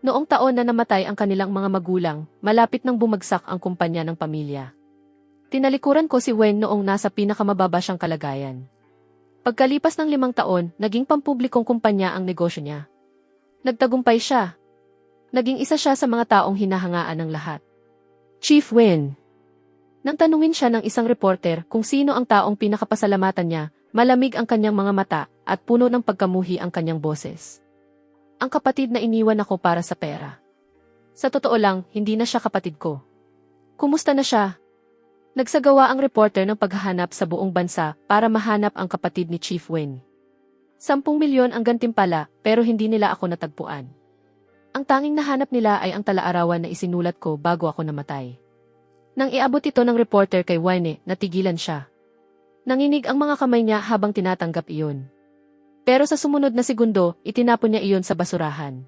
Noong taon na namatay ang kanilang mga magulang, malapit nang bumagsak ang kumpanya ng pamilya. Tinalikuran ko si Wen noong nasa pinakamababa siyang kalagayan. Pagkalipas ng 5 taon, naging pampublikong kumpanya ang negosyo niya. Nagtagumpay siya. Naging isa siya sa mga taong hinahangaan ng lahat. Chief Wen. Nang tanungin siya ng isang reporter kung sino ang taong pinakapasalamatan niya, malamig ang kanyang mga mata at puno ng pagkamuhi ang kanyang boses. Ang kapatid na iniwan ako para sa pera. Sa totoo lang, hindi na siya kapatid ko. Kumusta na siya? Nagsagawa ang reporter ng paghahanap sa buong bansa para mahanap ang kapatid ni Chief Wen. 10 milyon ang gantimpala pero hindi nila ako natagpuan. Ang tanging nahanap nila ay ang talaarawan na isinulat ko bago ako namatay. Nang iabot ito ng reporter kay Wen, natigilan siya. Nanginig ang mga kamay niya habang tinatanggap iyon. Pero sa sumunod na segundo, itinapon niya iyon sa basurahan.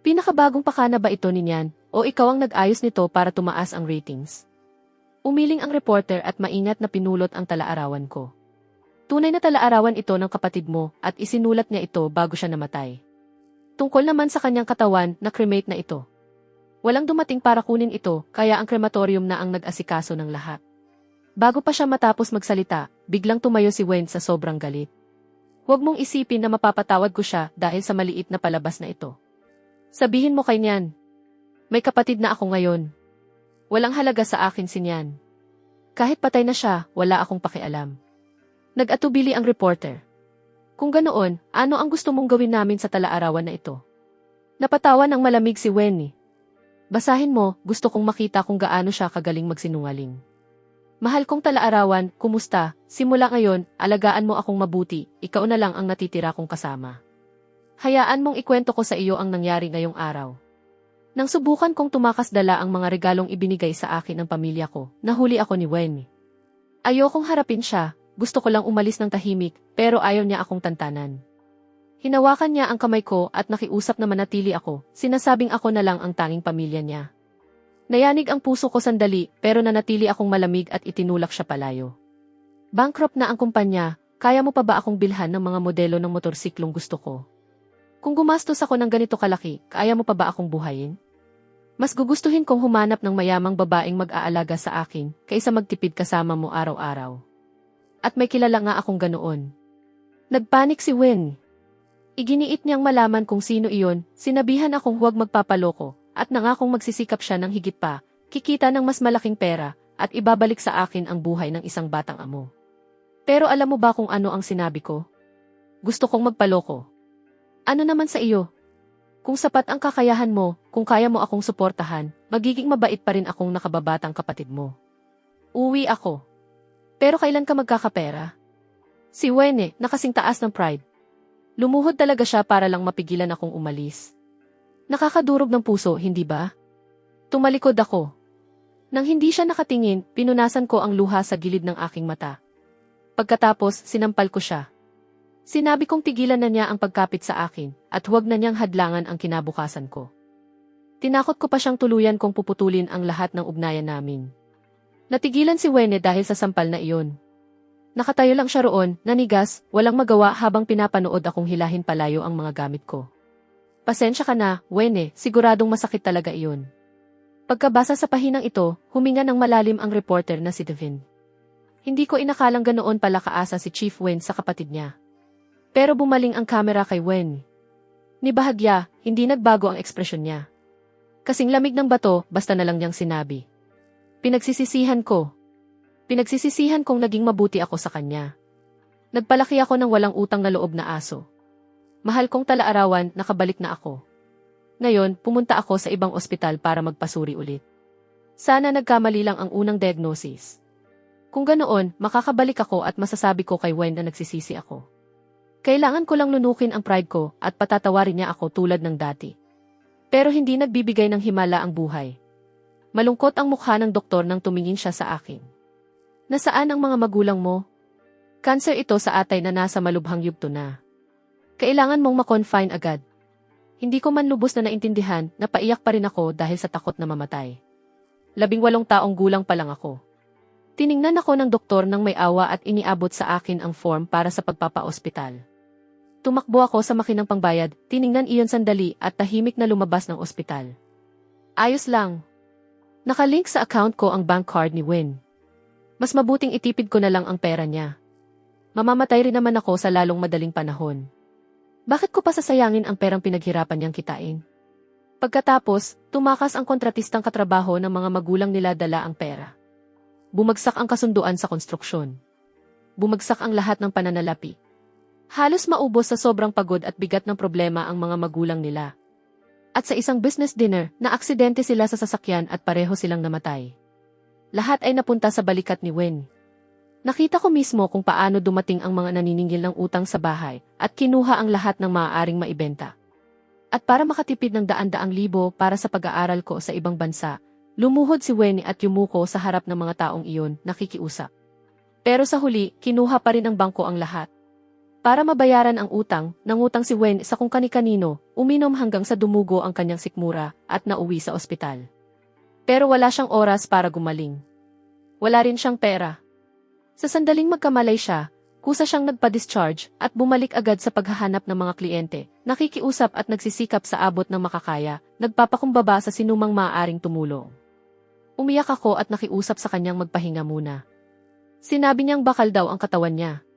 Pinakabagong pakana ba ito ninyan, o ikaw ang nag-ayos nito para tumaas ang ratings? Umiling ang reporter at maingat na pinulot ang talaarawan ko. Tunay na talaarawan ito ng kapatid mo at isinulat niya ito bago siya namatay. Tungkol naman sa kanyang katawan na cremate na ito. Walang dumating para kunin ito kaya ang crematorium na ang nag-asikaso ng lahat. Bago pa siya matapos magsalita, biglang tumayo si Wen sa sobrang galit. Huwag mong isipin na mapapatawad ko siya dahil sa maliit na palabas na ito. Sabihin mo kay Nyan. May kapatid na ako ngayon. Walang halaga sa akin si Nyan. Kahit patay na siya, wala akong pakialam. Nag-atubili ang reporter. Kung ganoon, ano ang gusto mong gawin namin sa talaarawan na ito? Napatawa ng malamig si Wen. Basahin mo, gusto kong makita kung gaano siya kagaling magsinungaling. Mahal kong talaarawan, kumusta? Simula ngayon, alagaan mo akong mabuti, ikaw na lang ang natitira kong kasama. Hayaan mong ikwento ko sa iyo ang nangyari ngayong araw. Nang subukan kong tumakas dala ang mga regalong ibinigay sa akin ng pamilya ko, nahuli ako ni Wen. Ayokong harapin siya, gusto ko lang umalis ng tahimik, pero ayaw niya akong tantanan. Hinawakan niya ang kamay ko at nakiusap na manatili ako, sinasabing ako na lang ang tanging pamilya niya. Nayanig ang puso ko sandali pero nanatili akong malamig at itinulak siya palayo. Bankrupt na ang kumpanya, kaya mo pa ba akong bilhan ng mga modelo ng motorsiklong gusto ko? Kung gumastos ako ng ganito kalaki, kaya mo pa ba akong buhayin? Mas gugustuhin kong humanap ng mayamang babaeng mag-aalaga sa akin kaysa magtipid kasama mo araw-araw. At may kilala nga akong ganoon. Nagpanik si Wen. Iginiit niyang malaman kung sino iyon, sinabihan akong huwag magpapaloko. At nangakong magsisikap siya ng higit pa, kikita ng mas malaking pera, at ibabalik sa akin ang buhay ng isang batang amo. Pero alam mo ba kung ano ang sinabi ko? Gusto kong magpaloko. Ano naman sa iyo? Kung sapat ang kakayahan mo, kung kaya mo akong suportahan, magiging mabait pa rin akong nakababatang kapatid mo. Uwi ako. Pero kailan ka magkakapera? Si Wen, nakasing taas ng pride. Lumuhod talaga siya para lang mapigilan akong umalis. Nakakadurog ng puso, hindi ba? Tumalikod ako. Nang hindi siya nakatingin, pinunasan ko ang luha sa gilid ng aking mata. Pagkatapos, sinampal ko siya. Sinabi kong tigilan na niya ang pagkapit sa akin, at huwag na niyang hadlangan ang kinabukasan ko. Tinakot ko pa siyang tuluyan kong puputulin ang lahat ng ugnayan namin. Natigilan si Wen dahil sa sampal na iyon. Nakatayo lang siya roon, nanigas, walang magawa habang pinapanood akong hilahin palayo ang mga gamit ko. Pasensya ka na, Wen, siguradong masakit talaga iyon. Pagkabasa sa pahinang ito, huminga ng malalim ang reporter na si Devin. Hindi ko inakalang ganoon pala kaasa si Chief Wen sa kapatid niya. Pero bumaling ang kamera kay Wen. Ni bahagya, hindi nagbago ang ekspresyon niya. Kasing lamig ng bato, basta na lang niyang sinabi. Pinagsisisihan ko. Pinagsisisihan kong naging mabuti ako sa kanya. Nagpalaki ako ng walang utang na loob na aso. Mahal kong talaarawan, nakabalik na ako. Ngayon, pumunta ako sa ibang ospital para magpasuri ulit. Sana nagkamali lang ang unang diagnosis. Kung ganoon, makakabalik ako at masasabi ko kay Wen na nagsisisi ako. Kailangan ko lang lunukin ang pride ko at patatawarin niya ako tulad ng dati. Pero hindi nagbibigay ng himala ang buhay. Malungkot ang mukha ng doktor nang tumingin siya sa akin. Nasaan ang mga magulang mo? Cancer ito sa atay na nasa malubhang yugto na. Kailangan mong ma-confine agad. Hindi ko man lubos na naintindihan, napaiyak pa rin ako dahil sa takot na mamatay. 18 taong gulang pa lang ako. Tiningnan ako ng doktor ng may awa at iniabot sa akin ang form para sa pagpapa-ospital. Tumakbo ako sa makinang pangbayad, tiningnan iyon sandali at tahimik na lumabas ng ospital. Ayos lang. Nakalink sa account ko ang bank card ni Win. Mas mabuting itipid ko na lang ang pera niya. Mamamatay rin naman ako sa lalong madaling panahon. Bakit ko pa sasayangin ang perang pinaghirapan niyang kitain? Pagkatapos, tumakas ang kontratistang katrabaho ng mga magulang nila dala ang pera. Bumagsak ang kasunduan sa konstruksyon. Bumagsak ang lahat ng pananalapi. Halos maubos sa sobrang pagod at bigat ng problema ang mga magulang nila. At sa isang business dinner, naaksidente sila sa sasakyan at pareho silang namatay. Lahat ay napunta sa balikat ni Wen. Nakita ko mismo kung paano dumating ang mga naniningil ng utang sa bahay at kinuha ang lahat ng maaaring maibenta. At para makatipid ng daan-daang libo para sa pag-aaral ko sa ibang bansa, lumuhod si Wen at yumuko sa harap ng mga taong iyon, nakikiusap. Pero sa huli, kinuha pa rin ng bangko ang lahat. Para mabayaran ang utang, nangutang si Wen sa kung kani-kanino, uminom hanggang sa dumugo ang kanyang sikmura at nauwi sa ospital. Pero wala siyang oras para gumaling. Wala rin siyang pera. Sa sandaling magkamalay siya, kusa siyang nagpa-discharge at bumalik agad sa paghahanap ng mga kliyente, nakikiusap at nagsisikap sa abot ng makakaya, nagpapakumbaba sa sinumang maaaring tumulong. Umiyak ako at nakiusap sa kanyang magpahinga muna. Sinabi niyang bakal daw ang katawan niya.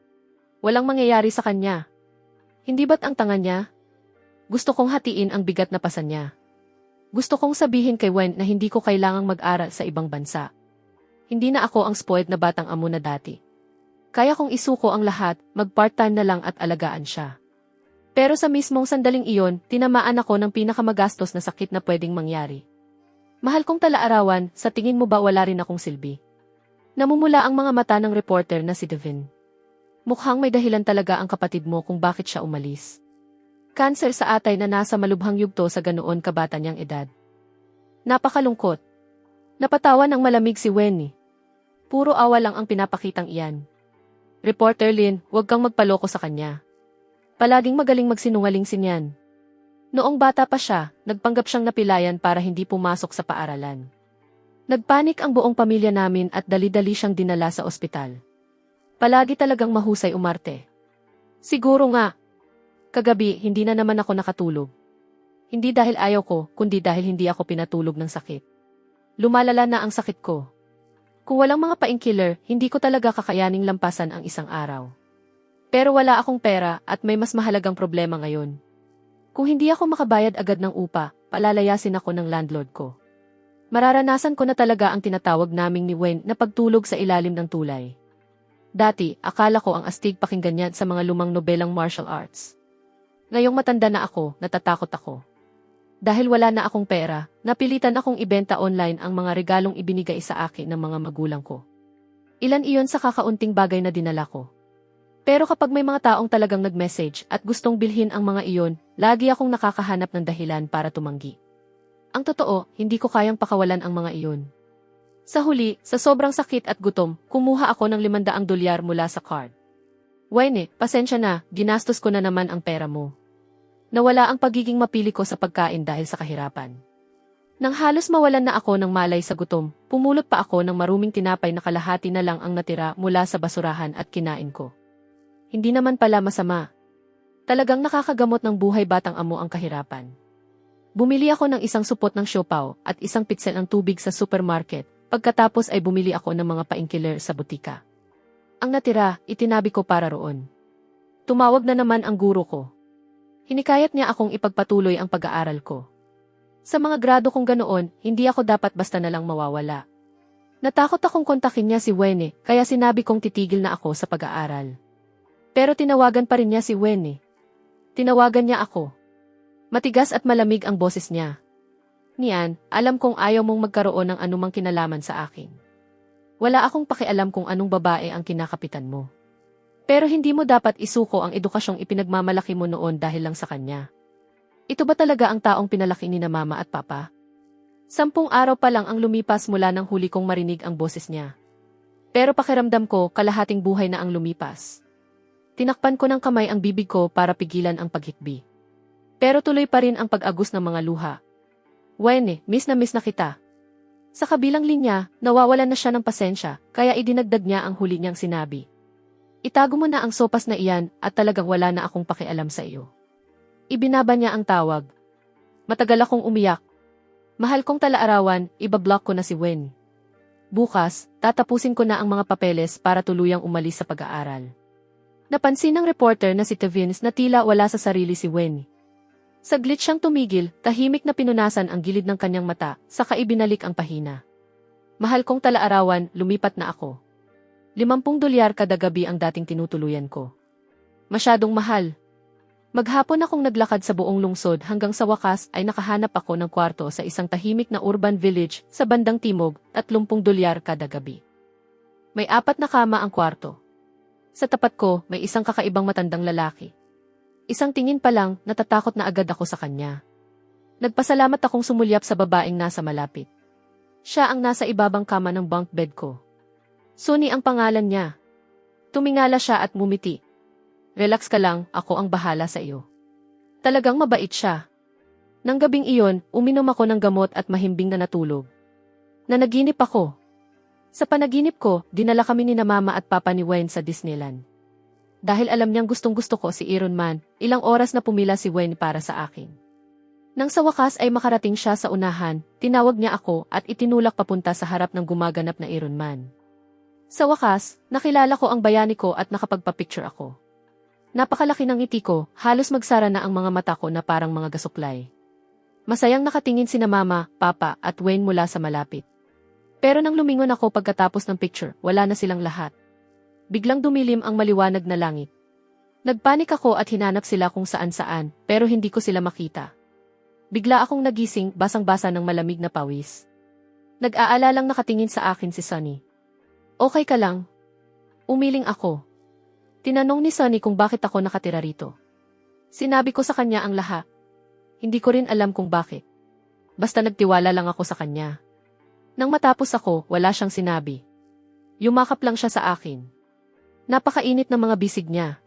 Walang mangyayari sa kanya. Hindi ba't ang tanga niya? Gusto kong hatiin ang bigat na pasan niya. Gusto kong sabihin kay Wen na hindi ko kailangang mag-aral sa ibang bansa. Hindi na ako ang spoiled na batang amo na dati. Kaya kong isuko ang lahat, mag-part-time na lang at alagaan siya. Pero sa mismong sandaling iyon, tinamaan ako ng pinakamagastos na sakit na pwedeng mangyari. Mahal kong talaarawan, sa tingin mo ba wala rin akong silbi? Namumula ang mga mata ng reporter na si Devin. Mukhang may dahilan talaga ang kapatid mo kung bakit siya umalis. Cancer sa atay na nasa malubhang yugto sa ganoon kabata niyang edad. Napakalungkot. Napatawa ng malamig si Wenny. Puro awa lang ang pinapakitang iyan. Reporter Lin, huwag kang magpaloko sa kanya. Palaging magaling magsinungaling si Nian. Noong bata pa siya, nagpanggap siyang napilayan para hindi pumasok sa paaralan. Nagpanik ang buong pamilya namin at dali-dali siyang dinala sa ospital. Palagi talagang mahusay umarte. Siguro nga. Kagabi, hindi na naman ako nakatulog. Hindi dahil ayaw ko, kundi dahil hindi ako pinatulog ng sakit. Lumalala na ang sakit ko. Kung walang mga painkiller, hindi ko talaga kakayaning lampasan ang isang araw. Pero wala akong pera at may mas mahalagang problema ngayon. Kung hindi ako makabayad agad ng upa, palalayasin ako ng landlord ko. Mararanasan ko na talaga ang tinatawag naming ni Wen na pagtulog sa ilalim ng tulay. Dati, akala ko ang astig pakinggan yan sa mga lumang nobelang martial arts. Ngayong matanda na ako, natatakot ako. Dahil wala na akong pera, napilitan akong ibenta online ang mga regalong ibinigay sa akin ng mga magulang ko. Ilan iyon sa kakaunting bagay na dinala ko. Pero kapag may mga taong talagang nag-message at gustong bilhin ang mga iyon, lagi akong nakakahanap ng dahilan para tumanggi. Ang totoo, hindi ko kayang pakawalan ang mga iyon. Sa huli, sa sobrang sakit at gutom, kumuha ako ng $500 mula sa card. Wayne, pasensya na, ginastos ko na naman ang pera mo. Nawala ang pagiging mapili ko sa pagkain dahil sa kahirapan. Nang halos mawalan na ako ng malay sa gutom, pumulot pa ako ng maruming tinapay na kalahati na lang ang natira mula sa basurahan at kinain ko. Hindi naman pala masama. Talagang nakakagamot ng buhay batang amo ang kahirapan. Bumili ako ng isang supot ng siopaw at isang pitsel ng tubig sa supermarket. Pagkatapos ay bumili ako ng mga painkiller sa butika. Ang natira, itinabi ko para roon. Tumawag na naman ang guro ko. Hinikayat niya akong ipagpatuloy ang pag-aaral ko. Sa mga grado kong ganoon, hindi ako dapat basta na lang mawawala. Natakot akong kontakin niya si Wene, kaya sinabi kong titigil na ako sa pag-aaral. Pero tinawagan pa rin niya si Wene. Tinawagan niya ako. Matigas at malamig ang boses niya. Nian, alam kong ayaw mong magkaroon ng anumang kinalaman sa akin. Wala akong pakialam kung anong babae ang kinakapitan mo. Pero hindi mo dapat isuko ang edukasyong ipinagmamalaki mo noon dahil lang sa kanya. Ito ba talaga ang taong pinalaki ni na mama at papa? 10 araw pa lang ang lumipas mula nang huli kong marinig ang boses niya. Pero pakiramdam ko, kalahating buhay na ang lumipas. Tinakpan ko ng kamay ang bibig ko para pigilan ang paghikbi. Pero tuloy pa rin ang pag-agos ng mga luha. Wene, miss na kita. Sa kabilang linya, nawawalan na siya ng pasensya, kaya idinagdag niya ang huli niyang sinabi. Itago mo na ang sopas na iyan at talagang wala na akong pakialam sa iyo. Ibinaba niya ang tawag. Matagal akong umiyak. Mahal kong talaarawan, ibablock ko na si Wen. Bukas, tatapusin ko na ang mga papeles para tuluyang umalis sa pag-aaral. Napansin ng reporter na si Tevins na tila wala sa sarili si Wen. Saglit siyang tumigil, tahimik na pinunasan ang gilid ng kanyang mata, saka ibinalik ang pahina. Mahal kong talaarawan, lumipat na ako. $50 kada gabi ang dating tinutuluyan ko. Masyadong mahal. Maghapon akong naglakad sa buong lungsod hanggang sa wakas ay nakahanap ako ng kwarto sa isang tahimik na urban village sa bandang timog, $30 kada gabi. May 4 na kama ang kwarto. Sa tapat ko, may isang kakaibang matandang lalaki. Isang tingin pa lang, natatakot na agad ako sa kanya. Nagpasalamat akong sumulyap sa babaeng nasa malapit. Siya ang nasa ibabang kama ng bunk bed ko. Sunny ang pangalan niya. Tumingala siya at mumiti. Relax ka lang, ako ang bahala sa iyo. Talagang mabait siya. Nang gabing iyon, uminom ako ng gamot at mahimbing na natulog. Nanaginip ako. Sa panaginip ko, dinala kami ni na mama at papa ni Wayne sa Disneyland. Dahil alam niyang gustong-gusto ko si Iron Man, ilang oras na pumila si Wayne para sa akin. Nang sa wakas ay makarating siya sa unahan, tinawag niya ako at itinulak papunta sa harap ng gumaganap na Iron Man. Sa wakas, nakilala ko ang bayani ko at nakapagpa-picture ako. Napakalaki ng ngiti ko, halos magsara na ang mga mata ko na parang mga gasuklay. Masayang nakatingin sina mama, papa at Wayne mula sa malapit. Pero nang lumingon ako pagkatapos ng picture, wala na silang lahat. Biglang dumilim ang maliwanag na langit. Nagpanik ako at hinanap sila kung saan-saan, pero hindi ko sila makita. Bigla akong nagising, basang-basa ng malamig na pawis. Nag-aalalang nakatingin sa akin si Sunny. Okay ka lang? Umiling ako. Tinanong ni Sunny kung bakit ako nakatira rito. Sinabi ko sa kanya ang lahat. Hindi ko rin alam kung bakit. Basta nagtiwala lang ako sa kanya. Nang matapos ako, wala siyang sinabi. Yumakap lang siya sa akin. Napakainit ng mga bisig niya.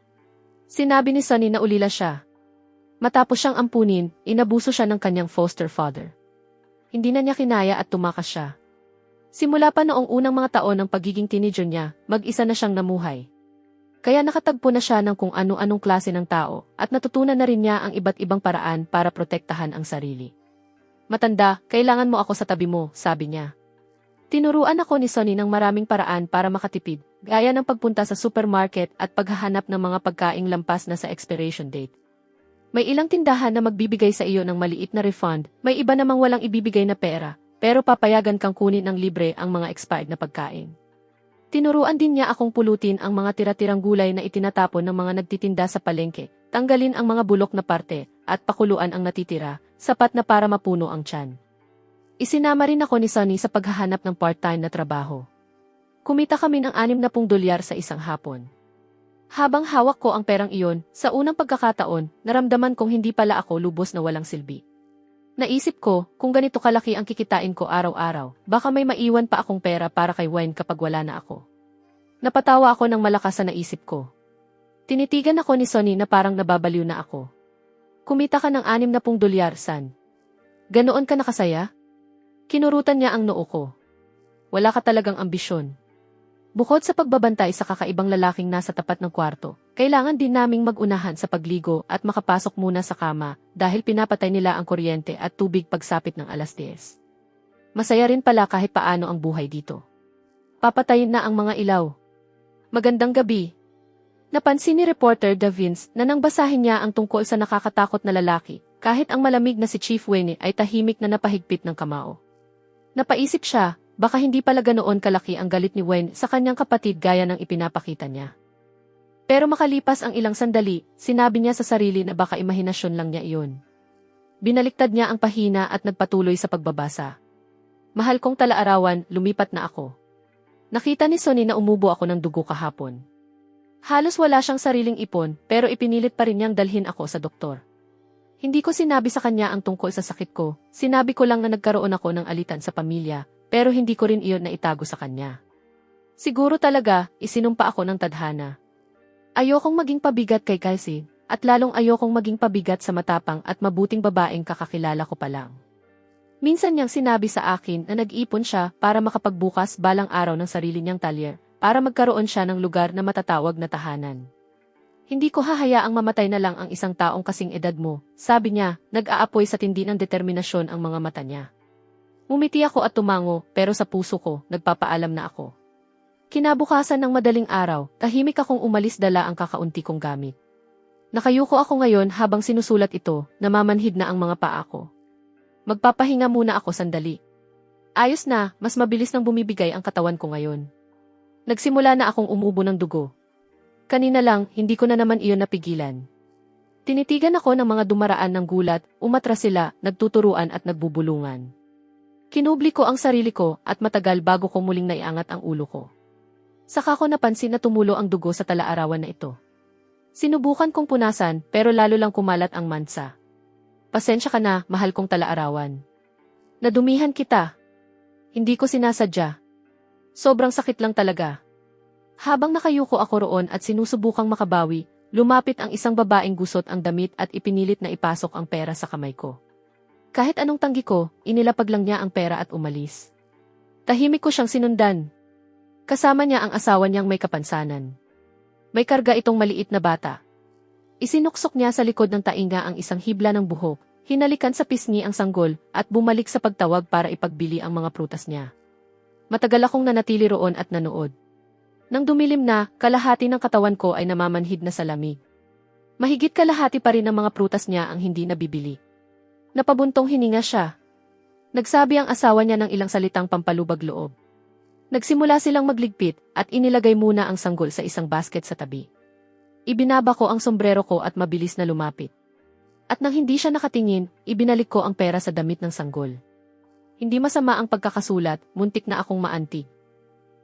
Sinabi ni Sunny na ulila siya. Matapos siyang ampunin, inabuso siya ng kanyang foster father. Hindi na niya kinaya at tumakas siya. Simula pa noong unang mga taon ng pagiging teenager niya, mag-isa na siyang namuhay. Kaya nakatagpo na siya ng kung ano-anong klase ng tao at natutunan na rin niya ang iba't ibang paraan para protektahan ang sarili. Matanda, kailangan mo ako sa tabi mo, sabi niya. Tinuruan ako ni Sunny ng maraming paraan para makatipid, gaya ng pagpunta sa supermarket at paghahanap ng mga pagkaing lampas na sa expiration date. May ilang tindahan na magbibigay sa iyo ng maliit na refund, may iba namang walang ibibigay na pera, pero papayagan kang kunin ng libre ang mga expired na pagkain. Tinuruan din niya akong pulutin ang mga tira-tirang gulay na itinatapon ng mga nagtitinda sa palengke, tanggalin ang mga bulok na parte, at pakuluan ang natitira, sapat na para mapuno ang tiyan. Isinama rin ako ni Sunny sa paghahanap ng part-time na trabaho. Kumita kami ng $60 sa isang hapon. Habang hawak ko ang perang iyon, sa unang pagkakataon, naramdaman kong hindi pala ako lubos na walang silbi. Naisip ko, kung ganito kalaki ang kikitain ko araw-araw, baka may maiwan pa akong pera para kay Wayne kapag wala na ako. Napatawa ako ng malakas sa naisip ko. Tinitigan ako ni Sunny na parang nababaliw na ako. Kumita ka ng $60, San. Ganoon ka nakasaya? Kinurutan niya ang noo ko. Wala ka talagang ambisyon. Bukod sa pagbabantay sa kakaibang lalaking nasa tapat ng kwarto, kailangan din naming mag-unahan sa pagligo at makapasok muna sa kama dahil pinapatay nila ang kuryente at tubig pagsapit ng 10:00. Masaya rin pala kahit paano ang buhay dito. Papatayin na ang mga ilaw. Magandang gabi. Napansin ni reporter Davins na nang basahin niya ang tungkol sa nakakatakot na lalaki, kahit ang malamig na si Chief Wayne ay tahimik na napahigpit ng kamao. Napaisip siya, baka hindi pala ganoon kalaki ang galit ni Wayne sa kanyang kapatid gaya ng ipinapakita niya. Pero makalipas ang ilang sandali, sinabi niya sa sarili na baka imahinasyon lang niya iyon. Binaliktad niya ang pahina at nagpatuloy sa pagbabasa. Mahal kong talaarawan, lumipat na ako. Nakita ni Sunny na umubo ako ng dugo kahapon. Halos wala siyang sariling ipon, pero ipinilit pa rin niyang dalhin ako sa doktor. Hindi ko sinabi sa kanya ang tungkol sa sakit ko, sinabi ko lang na nagkaroon ako ng alitan sa pamilya, pero hindi ko rin iyon na itago sa kanya. Siguro talaga, isinumpa ako ng tadhana. Ayokong maging pabigat kay Kelsey, at lalong ayokong maging pabigat sa matapang at mabuting babaeng kakakilala ko pa lang. Minsan niyang sinabi sa akin na nag-ipon siya para makapagbukas balang araw ng sarili niyang talyer, para magkaroon siya ng lugar na matatawag na tahanan. Hindi ko hahayaang mamatay na lang ang isang taong kasing edad mo, sabi niya, nag-aapoy sa tindi ng determinasyon ang mga mata niya. Ngumiti ako at tumango, pero sa puso ko, nagpapaalam na ako. Kinabukasan ng madaling araw, tahimik akong umalis dala ang kakaunti kong gamit. Nakayuko ako ngayon habang sinusulat ito, namamanhid na ang mga paa ko. Magpapahinga muna ako sandali. Ayos na, mas mabilis nang bumibigay ang katawan ko ngayon. Nagsimula na akong umubo ng dugo. Kanina lang, hindi ko na naman iyon napigilan. Tinitigan ako ng mga dumaraan ng gulat, umatras sila, nagtuturuan at nagbubulungan. Kinubli ko ang sarili ko at matagal bago ko muling naiangat ang ulo ko. Saka ko napansin na tumulo ang dugo sa talaarawan na ito. Sinubukan kong punasan pero lalo lang kumalat ang mansa. Pasensya ka na, mahal kong talaarawan. Nadumihan kita. Hindi ko sinasadya. Sobrang sakit lang talaga. Habang nakayuko ako roon at sinusubukang makabawi, lumapit ang isang babaeng gusot ang damit at ipinilit na ipasok ang pera sa kamay ko. Kahit anong tanggi ko, inilapag lang niya ang pera at umalis. Tahimik ko siyang sinundan. Kasama niya ang asawa niyang may kapansanan. May karga itong maliit na bata. Isinuksok niya sa likod ng tainga ang isang hibla ng buhok, hinalikan sa pisngi ang sanggol, at bumalik sa pagtawag para ipagbili ang mga prutas niya. Matagal akong nanatili roon at nanood. Nang dumilim na, kalahati ng katawan ko ay namamanhid na sa lamig. Mahigit kalahati pa rin ng mga prutas niya ang hindi nabibili. Napabuntong hininga siya. Nagsabi ang asawa niya ng ilang salitang pampalubag loob. Nagsimula silang magligpit at inilagay muna ang sanggol sa isang basket sa tabi. Ibinaba ko ang sombrero ko at mabilis na lumapit. At nang hindi siya nakatingin, ibinalik ko ang pera sa damit ng sanggol. Hindi masama ang pagkakasulat, muntik na akong maantig.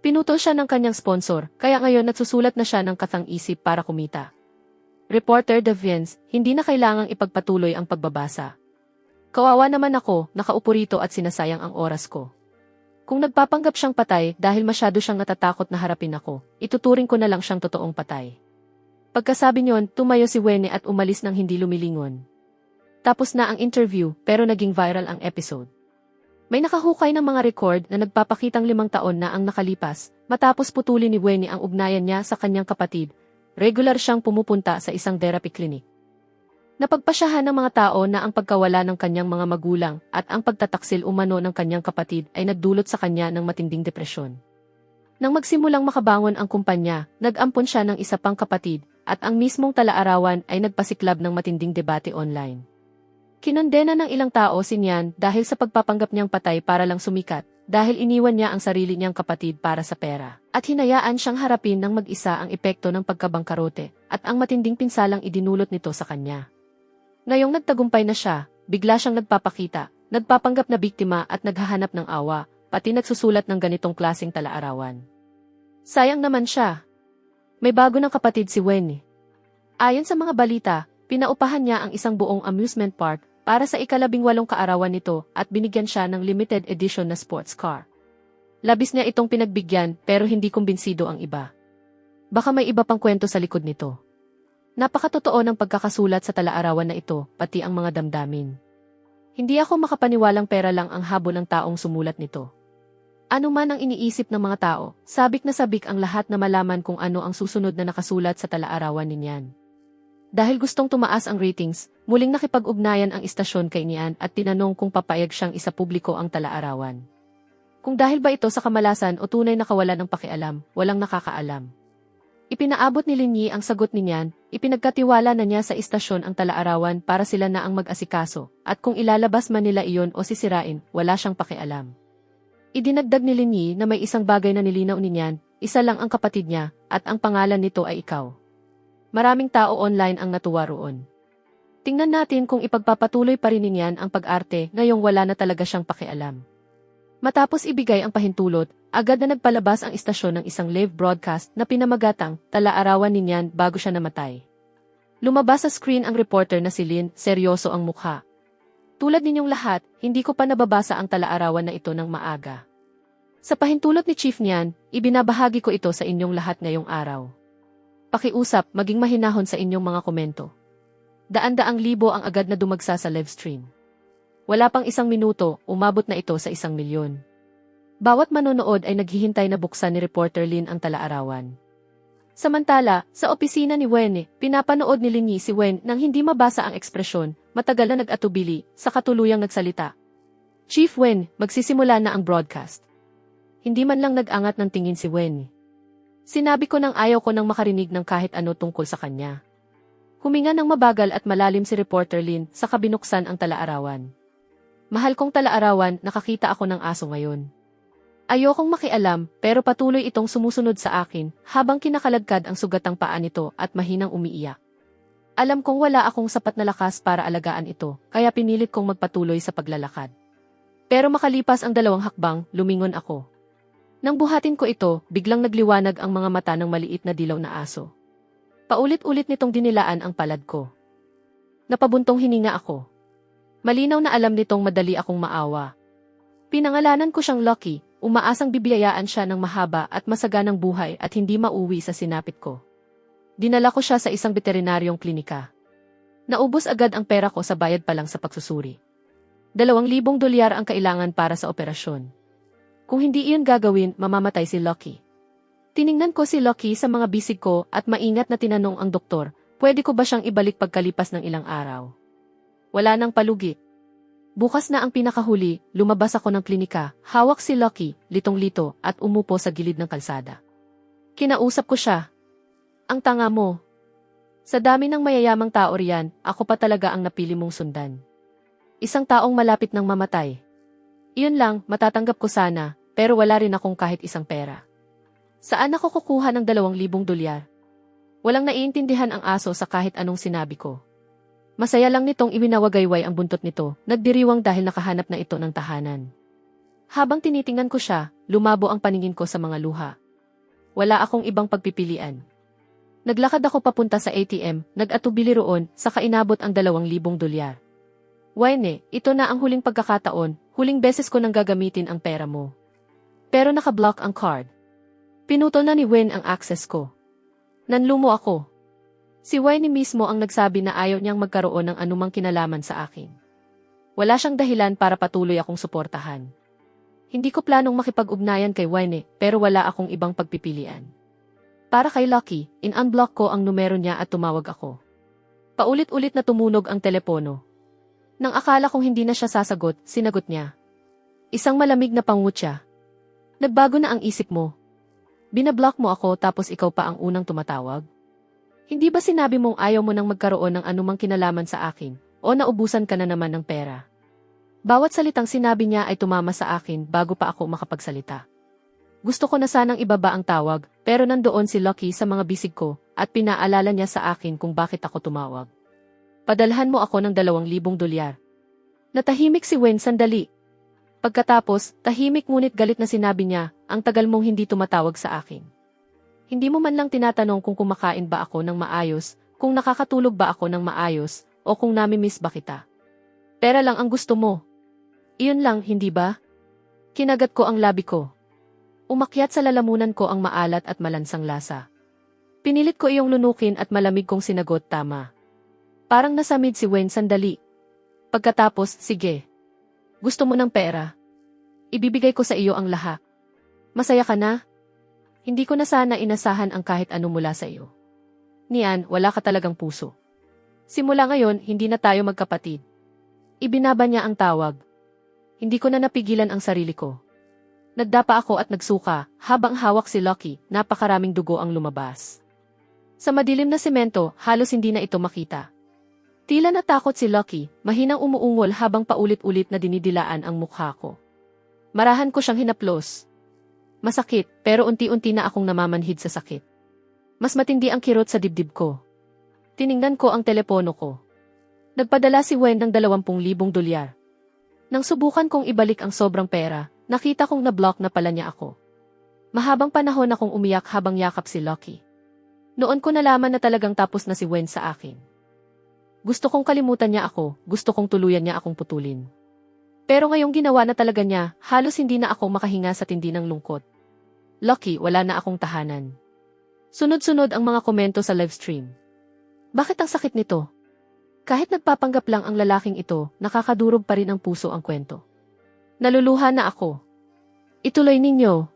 Pinutol siya ng kanyang sponsor, kaya ngayon nagsusulat na siya ng katang-isip para kumita. Reporter De Vince, hindi na kailangang ipagpatuloy ang pagbabasa. Kawawa naman ako, nakaupo rito at sinasayang ang oras ko. Kung nagpapanggap siyang patay dahil masyado siyang natatakot na harapin ako, ituturing ko na lang siyang totoong patay. Pagkasabi niyon, tumayo si Wene at umalis nang hindi lumilingon. Tapos na ang interview, pero naging viral ang episode. May nakahukay ng mga record na nagpapakitang 5 taon na ang nakalipas, matapos putulin ni Wene ang ugnayan niya sa kanyang kapatid. Regular siyang pumupunta sa isang therapy clinic. Napagpasyahan ng mga tao na ang pagkawala ng kanyang mga magulang at ang pagtataksil umano ng kanyang kapatid ay nagdulot sa kanya ng matinding depresyon. Nang magsimulang makabangon ang kumpanya, nag-ampon siya ng isa pang kapatid at ang mismong talaarawan ay nagpasiklab ng matinding debate online. Kinondena ng ilang tao si Nian dahil sa pagpapanggap niyang patay para lang sumikat, dahil iniwan niya ang sarili niyang kapatid para sa pera, at hinayaan siyang harapin ng mag-isa ang epekto ng pagkabangkarote at ang matinding pinsalang idinulot nito sa kanya. Ngayong nagtagumpay na siya, bigla siyang nagpapakita, nagpapanggap na biktima at naghahanap ng awa, pati nagsusulat ng ganitong klaseng talaarawan. Sayang naman siya. May bago ng kapatid si Wene. Ayon sa mga balita, pinaupahan niya ang isang buong amusement park para sa 18 kaarawan nito at binigyan siya ng limited edition na sports car. Labis niya itong pinagbigyan pero hindi kumbinsido ang iba. Baka may iba pang kwento sa likod nito. Napakatotoo ng pagkakasulat sa talaarawan na ito, pati ang mga damdamin. Hindi ako makapaniwalang pera lang ang habol ng taong sumulat nito. Ano man ang iniisip ng mga tao, sabik na sabik ang lahat na malaman kung ano ang susunod na nakasulat sa talaarawan ni Nian. Dahil gustong tumaas ang ratings, muling nakipag-ugnayan ang istasyon kay Nian at tinanong kung papayag siyang isapubliko ang talaarawan. Kung dahil ba ito sa kamalasan o tunay na kawalan ng pakialam, walang nakakaalam. Ipinaabot ni Lin Yi ang sagot ni Nian, ipinagkatiwala na niya sa istasyon ang talaarawan para sila na ang mag-asikaso, at kung ilalabas man nila iyon o sisirain, wala siyang pakialam. Idinagdag ni Lin Yi na may isang bagay na nilinaw ni Nian, isa lang ang kapatid niya, at ang pangalan nito ay ikaw. Maraming tao online ang natuwa roon. Tingnan natin kung ipagpapatuloy pa rin ni Nian ang pag-arte ngayong wala na talaga siyang pakialam. Matapos ibigay ang pahintulot, agad na nagpalabas ang istasyon ng isang live broadcast na pinamagatang Talaarawan ni Nian bago siya namatay. Lumabas sa screen ang reporter na si Lin, seryoso ang mukha. Tulad ninyong lahat, hindi ko pa nababasa ang talaarawan na ito ng maaga. Sa pahintulot ni Chief Nian, ibinabahagi ko ito sa inyong lahat ngayong araw. Pakiusap, maging mahinahon sa inyong mga komento. Daan-daang libo ang agad na dumagsa sa live stream. Wala pang 1 minuto, umabot na ito sa 1 milyon. Bawat manonood ay naghihintay na buksan ni Reporter Lin ang talaarawan. Samantala, sa opisina ni Wen, pinapanood ni Lingy si Wen nang hindi mabasa ang ekspresyon, matagal na nag-atubili, sa katuluyang nagsalita. Chief Wen, magsisimula na ang broadcast. Hindi man lang nag-angat ng tingin si Wen. Sinabi ko nang ayaw ko nang makarinig ng kahit ano tungkol sa kanya. Huminga ng mabagal at malalim si Reporter Lin sa kabinuksan ang talaarawan. Mahal kong talaarawan, nakakita ako ng aso ngayon. Ayokong makialam, pero patuloy itong sumusunod sa akin habang kinakaladkad ang sugatang paa nito at mahinang umiiyak. Alam kong wala akong sapat na lakas para alagaan ito, kaya pinilit kong magpatuloy sa paglalakad. Pero makalipas ang 2 hakbang, lumingon ako. Nang buhatin ko ito, biglang nagliwanag ang mga mata ng maliit na dilaw na aso. Paulit-ulit nitong dinilaan ang palad ko. Napabuntong hininga ako. Malinaw na alam nitong madali akong maawa. Pinangalanan ko siyang Lucky, umaasang bibiyayaan siya ng mahaba at masaganang buhay at hindi mauwi sa sinapit ko. Dinala ko siya sa isang veterinaryong klinika. Naubos agad ang pera ko sa bayad pa lang sa pagsusuri. $2,000 ang kailangan para sa operasyon. Kung hindi iyon gagawin, mamamatay si Lucky. Tiningnan ko si Lucky sa mga bisig ko at maingat na tinanong ang doktor, pwede ko ba siyang ibalik pagkalipas ng ilang araw? Wala nang palugit. Bukas na ang pinakahuli, lumabas ako ng klinika, hawak si Lucky, litong-lito, at umupo sa gilid ng kalsada. Kinausap ko siya. Ang tanga mo. Sa dami ng mayayamang tao riyan, ako pa talaga ang napili mong sundan. Isang taong malapit ng mamatay. Iyon lang, matatanggap ko sana, pero wala rin akong kahit isang pera. Saan ako kukuha ng $2,000? Walang naiintindihan ang aso sa kahit anong sinabi ko. Masaya lang nitong iwinawagayway ang buntot nito, nagdiriwang dahil nakahanap na ito ng tahanan. Habang tinitingnan ko siya, lumabo ang paningin ko sa mga luha. Wala akong ibang pagpipilian. Naglakad ako papunta sa ATM, nag-atubili roon, saka inabot ang $2,000. Wayne, ito na ang huling pagkakataon, huling beses ko nang gagamitin ang pera mo. Pero nakablock ang card. Pinutol na ni Wen ang access ko. Nanlumo ako. Si Wayne mismo ang nagsabi na ayaw niyang magkaroon ng anumang kinalaman sa akin. Wala siyang dahilan para patuloy akong suportahan. Hindi ko planong makipag-ugnayan kay Wayne, pero wala akong ibang pagpipilian. Para kay Lucky, in-unblock ko ang numero niya at tumawag ako. Paulit-ulit na tumunog ang telepono. Nang akala kong hindi na siya sasagot, sinagot niya. Isang malamig na pangutya. Nagbago na ang isip mo. Binablock mo ako tapos ikaw pa ang unang tumatawag? Hindi ba sinabi mong ayaw mo nang magkaroon ng anumang kinalaman sa akin, o naubusan ka na naman ng pera? Bawat salitang sinabi niya ay tumama sa akin bago pa ako makapagsalita. Gusto ko na sanang ibaba ang tawag, pero nandoon si Lucky sa mga bisig ko, at pinaalala niya sa akin kung bakit ako tumawag. Padalhan mo ako ng $2,000. Natahimik si Wen sandali. Pagkatapos, tahimik ngunit galit na sinabi niya, ang tagal mong hindi tumatawag sa akin. Hindi mo man lang tinatanong kung kumakain ba ako ng maayos, kung nakakatulog ba ako ng maayos, o kung namimiss ba kita. Pera lang ang gusto mo. Iyon lang, hindi ba? Kinagat ko ang labi ko. Umakyat sa lalamunan ko ang maalat at malansang lasa. Pinilit ko iyong lunukin at malamig kong sinagot tama. Parang nasamid si Wen sandali. Pagkatapos, sige. Gusto mo ng pera? Ibibigay ko sa iyo ang lahat. Masaya ka na? Hindi ko na sana inasahan ang kahit ano mula sa iyo. Nian, wala ka talagang puso. Simula ngayon, hindi na tayo magkapatid. Ibinaba niya ang tawag. Hindi ko na napigilan ang sarili ko. Nagdapa ako at nagsuka, habang hawak si Lucky, napakaraming dugo ang lumabas. Sa madilim na semento, halos hindi na ito makita. Tila natakot si Lucky, mahinang umuungol habang paulit-ulit na dinidilaan ang mukha ko. Marahan ko siyang hinaplos. Masakit, pero unti-unti na akong namamanhid sa sakit. Mas matindi ang kirot sa dibdib ko. Tiningnan ko ang telepono ko. Nagpadala si Wen ng $20,000. Nang subukan kong ibalik ang sobrang pera, nakita kong na-block na pala niya ako. Mahabang panahon akong umiyak habang yakap si Lucky. Noon ko nalaman na talagang tapos na si Wen sa akin. Gusto kong kalimutan niya ako, gusto kong tuluyan niya akong putulin. Pero ngayong ginawa na talaga niya, halos hindi na ako makahinga sa tindi ng lungkot. Lucky, wala na akong tahanan. Sunod-sunod ang mga komento sa livestream. Bakit ang sakit nito? Kahit nagpapanggap lang ang lalaking ito, nakakadurog pa rin ang puso ang kwento. Naluluha na ako. Ituloy ninyo.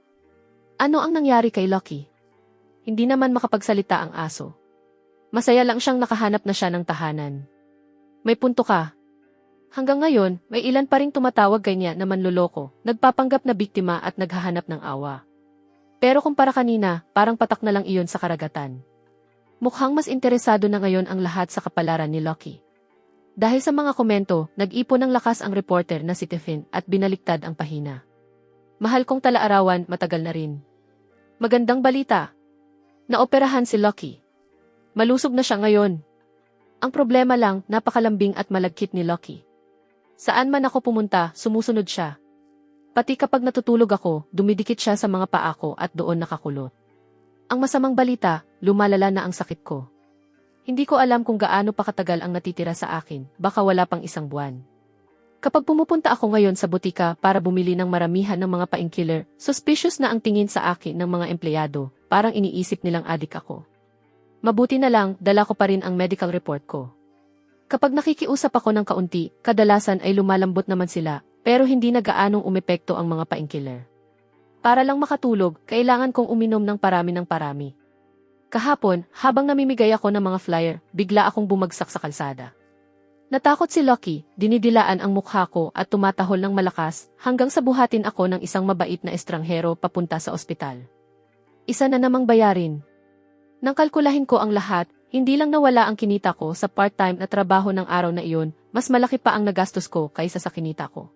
Ano ang nangyari kay Lucky? Hindi naman makapagsalita ang aso. Masaya lang siyang nakahanap na siya ng tahanan. May punto ka. Hanggang ngayon, may ilan pa ring tumatawag kay niya na manloloko, nagpapanggap na biktima at naghahanap ng awa. Pero kumpara kanina, parang patak na lang iyon sa karagatan. Mukhang mas interesado na ngayon ang lahat sa kapalaran ni Lucky. Dahil sa mga komento, nag-ipon ng lakas ang reporter na si Tiffin at binaliktad ang pahina. Mahal kong talaarawan, matagal na rin. Magandang balita. Naoperahan si Lucky. Malusog na siya ngayon. Ang problema lang, napakalambing at malagkit ni Lucky. Saan man ako pumunta, sumusunod siya. Pati kapag natutulog ako, dumidikit siya sa mga paa ko at doon nakakulot. Ang masamang balita, lumalala na ang sakit ko. Hindi ko alam kung gaano pa katagal ang natitira sa akin, baka wala pang 1 buwan. Kapag pumupunta ako ngayon sa butika para bumili ng maramihan ng mga painkiller, suspicious na ang tingin sa akin ng mga empleyado, parang iniisip nilang adik ako. Mabuti na lang, dala ko pa rin ang medical report ko. Kapag nakikiusap ako ng kaunti, kadalasan ay lumalambot naman sila, pero hindi na gaanong umepekto ang mga painkiller. Para lang makatulog, kailangan kong uminom ng parami. Kahapon, habang namimigay ako ng mga flyer, bigla akong bumagsak sa kalsada. Natakot si Lucky, dinidilaan ang mukha ko at tumatahol ng malakas hanggang sa buhatin ako ng isang mabait na estranghero papunta sa ospital. Isa na namang bayarin. Nang kalkulahin ko ang lahat, hindi lang nawala ang kinita ko sa part-time na trabaho ng araw na iyon, mas malaki pa ang nagastos ko kaysa sa kinita ko.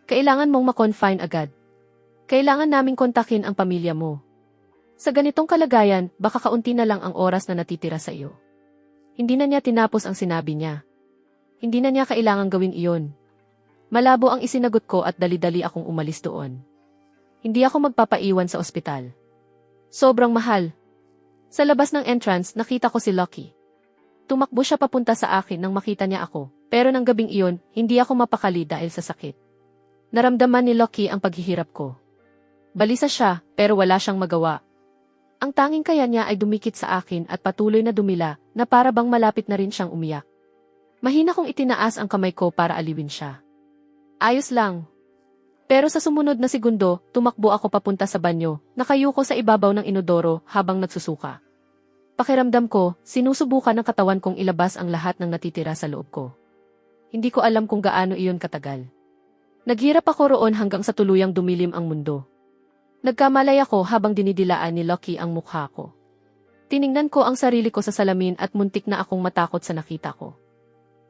Kailangan mong ma-confine agad. Kailangan naming kontakin ang pamilya mo. Sa ganitong kalagayan, baka kaunti na lang ang oras na natitira sa iyo. Hindi na niya tinapos ang sinabi niya. Hindi na niya kailangang gawin iyon. Malabo ang isinagot ko at dali-dali akong umalis doon. Hindi ako magpapaiwan sa ospital. Sobrang mahal. Sa labas ng entrance, nakita ko si Lucky. Tumakbo siya papunta sa akin nang makita niya ako, pero nang gabing iyon, hindi ako mapakali dahil sa sakit. Naramdaman ni Lucky ang paghihirap ko. Balisa siya, pero wala siyang magawa. Ang tanging kaya niya ay dumikit sa akin at patuloy na dumila na para bang malapit na rin siyang umiyak. Mahina kong itinaas ang kamay ko para aliwin siya. Ayos lang. Pero sa sumunod na segundo, tumakbo ako papunta sa banyo, nakayuko sa ibabaw ng inodoro habang nagsusuka. Pakiramdam ko, sinusubukan ng katawan kong ilabas ang lahat ng natitira sa loob ko. Hindi ko alam kung gaano iyon katagal. Naghirap ako roon hanggang sa tuluyang dumilim ang mundo. Nagkamalay ako habang dinidilaan ni Lucky ang mukha ko. Tiningnan ko ang sarili ko sa salamin at muntik na akong matakot sa nakita ko.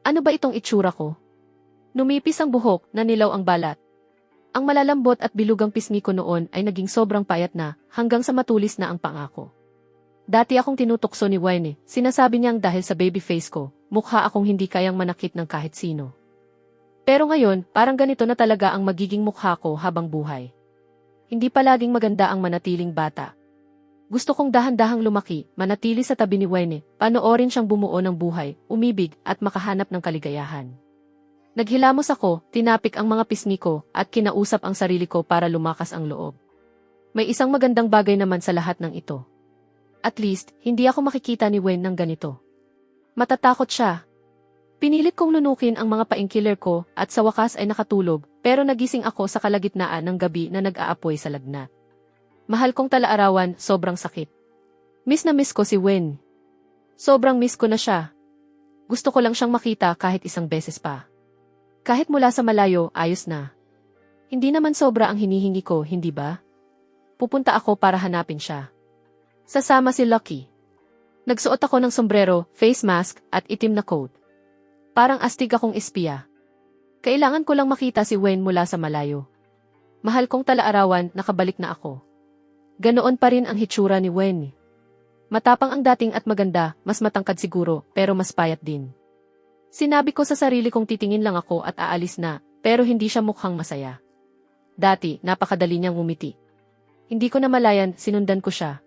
Ano ba itong itsura ko? Numipis ang buhok, nanilaw ang balat. Ang malalambot at bilugang pisngi ko noon ay naging sobrang payat na hanggang sa matulis na ang pangako. Dati akong tinutokso ni Wayne, sinasabi niyang dahil sa baby face ko, mukha akong hindi kayang manakit ng kahit sino. Pero ngayon, parang ganito na talaga ang magiging mukha ko habang buhay. Hindi palaging maganda ang manatiling bata. Gusto kong dahan-dahang lumaki, manatili sa tabi ni Wayne, panoorin siyang bumuo ng buhay, umibig, at makahanap ng kaligayahan. Naghilamos ako, tinapik ang mga pisngi ko, at kinausap ang sarili ko para lumakas ang loob. May isang magandang bagay naman sa lahat ng ito. At least, hindi ako makikita ni Wayne ng ganito. Matatakot siya. Pinilit kong lunukin ang mga painkiller ko at sa wakas ay nakatulog, pero nagising ako sa kalagitnaan ng gabi na nag-aapoy sa lagnat. Mahal kong talaarawan, sobrang sakit. Miss na miss ko si Wayne. Sobrang miss ko na siya. Gusto ko lang siyang makita kahit isang beses pa. Kahit mula sa malayo, ayos na. Hindi naman sobra ang hinihingi ko, hindi ba? Pupunta ako para hanapin siya. Sasama si Lucky. Nagsuot ako ng sombrero, face mask, at itim na coat. Parang astig akong espiya. Kailangan ko lang makita si Wayne mula sa malayo. Mahal kong talaarawan, nakabalik na ako. Ganoon pa rin ang hitsura ni Wayne. Matapang ang dating at maganda, mas matangkad siguro, pero mas payat din. Sinabi ko sa sarili kong titingin lang ako at aalis na, pero hindi siya mukhang masaya. Dati, napakadali niyang ngumiti. Hindi ko namalayan, sinundan ko siya.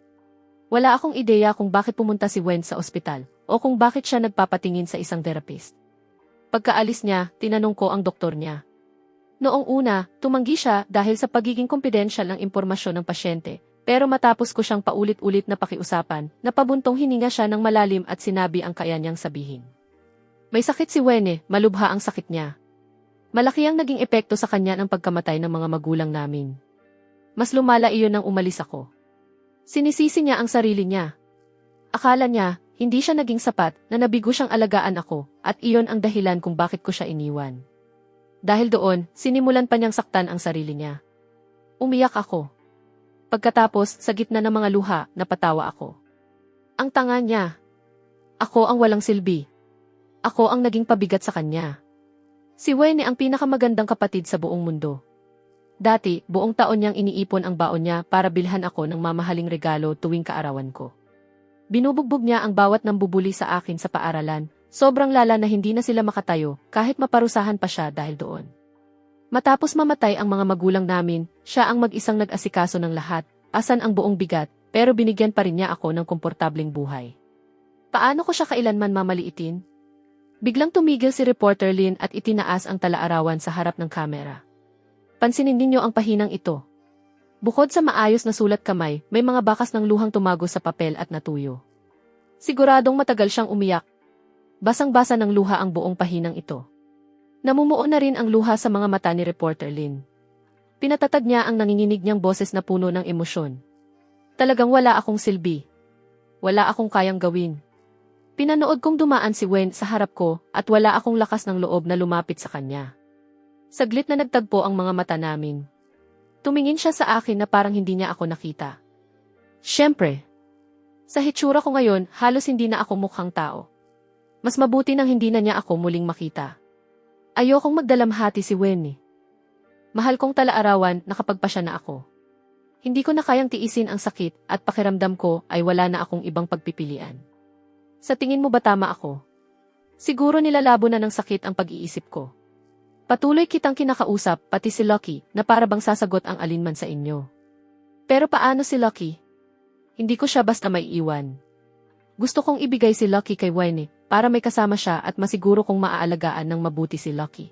Wala akong ideya kung bakit pumunta si Wayne sa ospital, o kung bakit siya nagpapatingin sa isang therapist. Pagkaalis niya, tinanong ko ang doktor niya. Noong una, tumanggi siya dahil sa pagiging confidential ng impormasyon ng pasyente, pero matapos ko siyang paulit-ulit na pakiusapan, napabuntong hininga siya ng malalim at sinabi ang kaya niyang sabihin. May sakit si Wayne, malubha ang sakit niya. Malaki ang naging epekto sa kanya ng pagkamatay ng mga magulang namin. Mas lumala iyon nang umalis ako. Sinisisi niya ang sarili niya. Akala niya, hindi siya naging sapat na nabigo siyang alagaan ako at iyon ang dahilan kung bakit ko siya iniwan. Dahil doon, sinimulan pa niyang saktan ang sarili niya. Umiyak ako. Pagkatapos, sa gitna ng mga luha, napatawa ako. Ang tanga niya. Ako ang walang silbi. Ako ang naging pabigat sa kanya. Si Wayne ang pinakamagandang kapatid sa buong mundo. Dati, buong taon niyang iniipon ang baon niya para bilhan ako ng mamahaling regalo tuwing kaarawan ko. Binubugbog niya ang bawat nambubuli sa akin sa paaralan, sobrang lala na hindi na sila makatayo kahit maparusahan pa siya dahil doon. Matapos mamatay ang mga magulang namin, siya ang mag-isang nag-asikaso ng lahat, asan ang buong bigat, pero binigyan pa rin niya ako ng komportabling buhay. Paano ko siya kailanman mamaliitin? Biglang tumigil si Reporter Lynn at itinaas ang talaarawan sa harap ng kamera. Pansinin ninyo ang pahinang ito. Bukod sa maayos na sulat kamay, may mga bakas ng luhang tumago sa papel at natuyo. Siguradong matagal siyang umiyak. Basang-basa ng luha ang buong pahinang ito. Namumuo na rin ang luha sa mga mata ni Reporter Lynn. Pinatatag niya ang nanginginig niyang boses na puno ng emosyon. Talagang wala akong silbi. Wala akong kayang gawin. Pinanood kong dumaan si Wayne sa harap ko at wala akong lakas ng loob na lumapit sa kanya. Saglit na nagtagpo ang mga mata namin. Tumingin siya sa akin na parang hindi niya ako nakita. Siyempre. Sa hitsura ko ngayon, halos hindi na ako mukhang tao. Mas mabuti nang hindi na niya ako muling makita. Ayokong magdalamhati si Wayne. Mahal kong talaarawan, nakapagpasya na ako. Hindi ko na kayang tiisin ang sakit at pakiramdam ko ay wala na akong ibang pagpipilian. Sa tingin mo ba tama ako? Siguro nilalabo na ng sakit ang pag-iisip ko. Patuloy kitang kinakausap, pati si Lucky, na para bang sasagot ang alinman sa inyo. Pero paano si Lucky? Hindi ko siya basta may iwan. Gusto kong ibigay si Lucky kay Wayne, para may kasama siya at masiguro kong maaalagaan ng mabuti si Lucky.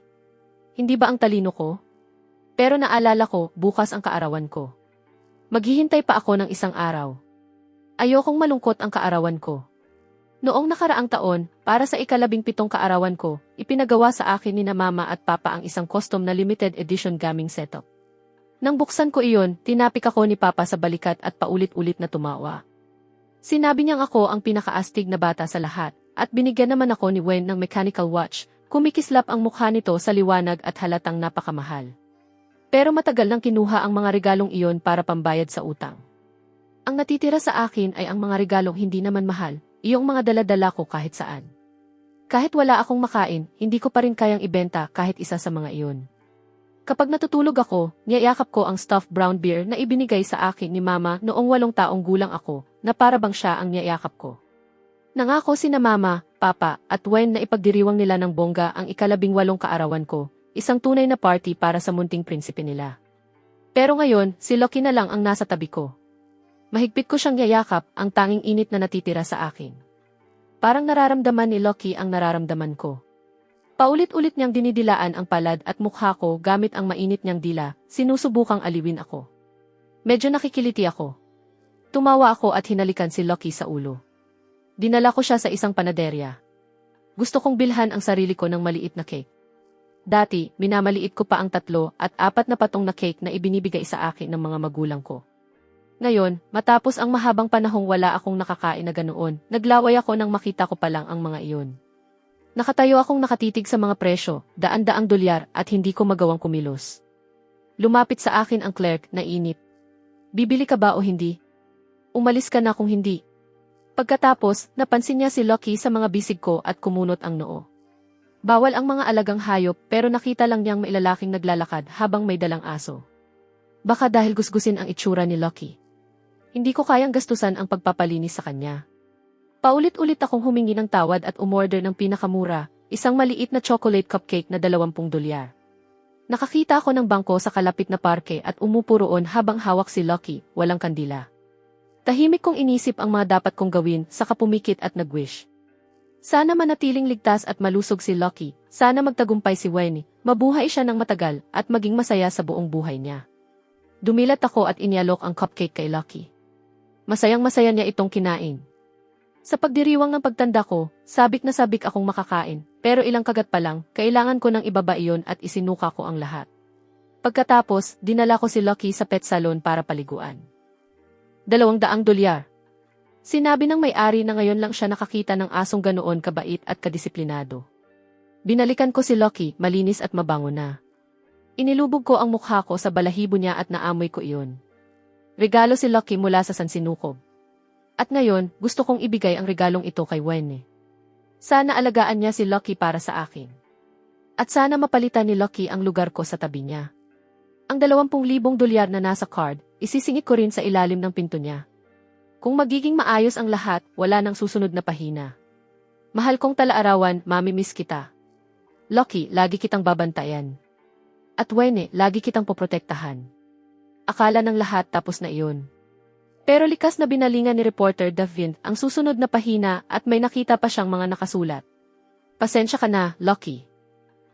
Hindi ba ang talino ko? Pero naalala ko, bukas ang kaarawan ko. Maghihintay pa ako ng isang araw. Ayokong malungkot ang kaarawan ko. Noong nakaraang taon, para sa ika-17 kaarawan ko, ipinagawa sa akin ni na mama at papa ang isang custom na limited edition gaming setup. Nang buksan ko iyon, tinapik ako ni papa sa balikat at paulit-ulit na tumawa. Sinabi niyang ako ang pinakaastig na bata sa lahat, at binigyan naman ako ni Wayne ng mechanical watch, kumikislap ang mukha nito sa liwanag at halatang napakamahal. Pero matagal nang kinuha ang mga regalong iyon para pambayad sa utang. Ang natitira sa akin ay ang mga regalong hindi naman mahal, iyong mga dala-dala ko kahit saan. Kahit wala akong makain, hindi ko pa rin kayang ibenta kahit isa sa mga iyon. Kapag natutulog ako, niyayakap ko ang stuffed brown bear na ibinigay sa akin ni mama noong 8 taong gulang ako, na para bang siya ang niyayakap ko. Nangako sina mama, papa, at Wayne na ipagdiriwang nila ng bongga ang ika-18 kaarawan ko, isang tunay na party para sa munting prinsipe nila. Pero ngayon, si Lucky na lang ang nasa tabi ko. Mahigpit ko siyang yayakap, ang tanging init na natitira sa akin. Parang nararamdaman ni Lucky ang nararamdaman ko. Paulit-ulit niyang dinidilaan ang palad at mukha ko gamit ang mainit niyang dila, sinusubukang aliwin ako. Medyo nakikiliti ako. Tumawa ako at hinalikan si Lucky sa ulo. Dinala ko siya sa isang panaderya. Gusto kong bilhan ang sarili ko ng maliit na cake. Dati, minamaliit ko pa ang 3 at 4 na patong na cake na ibinibigay sa akin ng mga magulang ko. Ngayon, matapos ang mahabang panahong wala akong nakakain na ganoon, naglaway ako nang makita ko pa lang ang mga iyon. Nakatayo akong nakatitig sa mga presyo, daan-daang dolyar at hindi ko magawang kumilos. Lumapit sa akin ang clerk na init. Bibili ka ba o hindi? Umalis ka na kung hindi. Pagkatapos, napansin niya si Lucky sa mga bisig ko at kumunot ang noo. Bawal ang mga alagang hayop pero nakita lang niyang may lalaking naglalakad habang may dalang aso. Baka dahil gusgusin ang itsura ni Lucky. Hindi ko kayang gastusan ang pagpapalinis sa kanya. Paulit-ulit akong humingi ng tawad at umorder ng pinakamura, isang maliit na chocolate cupcake na 20 dolyar. Nakakita ako ng bangko sa kalapit na parke at umupo roon habang hawak si Lucky, walang kandila. Tahimik kong inisip ang mga dapat kong gawin, saka pumikit at nag-wish. Sana manatiling ligtas at malusog si Lucky, sana magtagumpay si Wayne, mabuhay siya ng matagal at maging masaya sa buong buhay niya. Dumilat ako at inyalok ang cupcake kay Lucky. Masayang-masaya niya itong kinain. Sa pagdiriwang ng pagtanda ko, sabik na sabik akong makakain, pero ilang kagat pa lang, kailangan ko nang ibaba iyon at isinuka ko ang lahat. Pagkatapos, dinala ko si Lucky sa pet salon para paliguan. $200. Sinabi ng may-ari na ngayon lang siya nakakita ng asong ganoon kabait at kadisiplinado. Binalikan ko si Lucky, malinis at mabango na. Inilubog ko ang mukha ko sa balahibo niya at naamoy ko iyon. Regalo si Lucky mula sa Sansinukob. At ngayon, gusto kong ibigay ang regalong ito kay Wenne. Sana alagaan niya si Lucky para sa akin. At sana mapalitan ni Lucky ang lugar ko sa tabi niya. Ang $20,000 na nasa card, isisingit ko rin sa ilalim ng pinto niya. Kung magiging maayos ang lahat, wala nang susunod na pahina. Mahal kong talaarawan, mamimiss kita. Lucky, lagi kitang babantayan. At Wenne, lagi kitang poprotektahan. Akala ng lahat tapos na iyon. Pero likas na binalingan ni reporter Davin ang susunod na pahina at may nakita pa siyang mga nakasulat. Pasensya ka na, Lucky.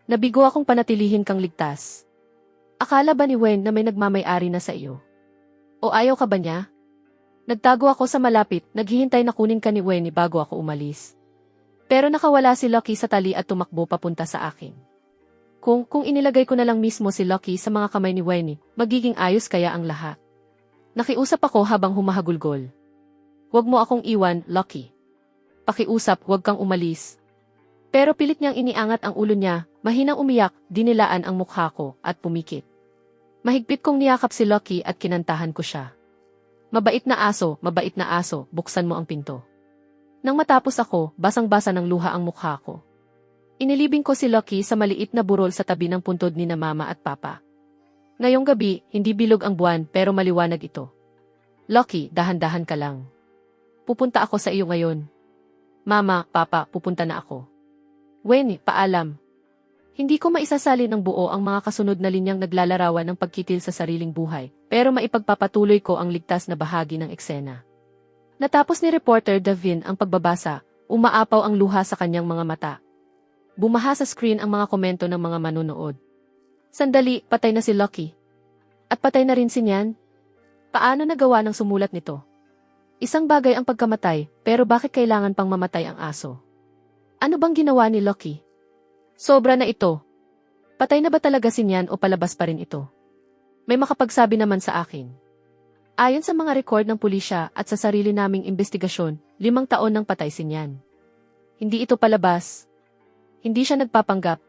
Nabigo akong panatilihin kang ligtas. Akala ba ni Wenne na may nagmamay-ari na sa iyo? O ayaw ka ba niya? Nagtago ako sa malapit, naghihintay na kunin ka ni Wenne bago ako umalis. Pero nakawala si Lucky sa tali at tumakbo papunta sa akin. Kung inilagay ko na lang mismo si Lucky sa mga kamay ni Wenne, magiging ayos kaya ang lahat. Nakiusap ako habang humahagulgol. Huwag mo akong iwan, Lucky. Pakiusap, huwag kang umalis. Pero pilit niyang iniangat ang ulo niya, mahinang umiyak, dinilaan ang mukha ko, at pumikit. Mahigpit kong niyakap si Lucky at kinantahan ko siya. Mabait na aso, buksan mo ang pinto. Nang matapos ako, basang-basa ng luha ang mukha ko. Inilibing ko si Lucky sa maliit na burol sa tabi ng puntod ni na Mama at Papa. Ngayong gabi, hindi bilog ang buwan pero maliwanag ito. Lucky, dahan-dahan ka lang. Pupunta ako sa iyo ngayon. Mama, Papa, pupunta na ako. Wenne, paalam. Hindi ko maisasalin ng buo ang mga kasunod na linyang naglalarawan ng pagkitil sa sariling buhay, pero maipagpapatuloy ko ang ligtas na bahagi ng eksena. Natapos ni reporter Davin ang pagbabasa, umaapaw ang luha sa kanyang mga mata. Bumaha sa screen ang mga komento ng mga manunood. Sandali, patay na si Lucky. At patay na rin si Nyan. Paano nagawa ng sumulat nito? Isang bagay ang pagkamatay, pero bakit kailangan pang mamatay ang aso? Ano bang ginawa ni Lucky? Sobra na ito. Patay na ba talaga si Nyan o palabas pa rin ito? May makapagsabi naman sa akin. Ayon sa mga record ng pulisya at sa sarili naming investigasyon, 5 taon nang patay si Nyan. Hindi ito palabas. Hindi siya nagpapanggap.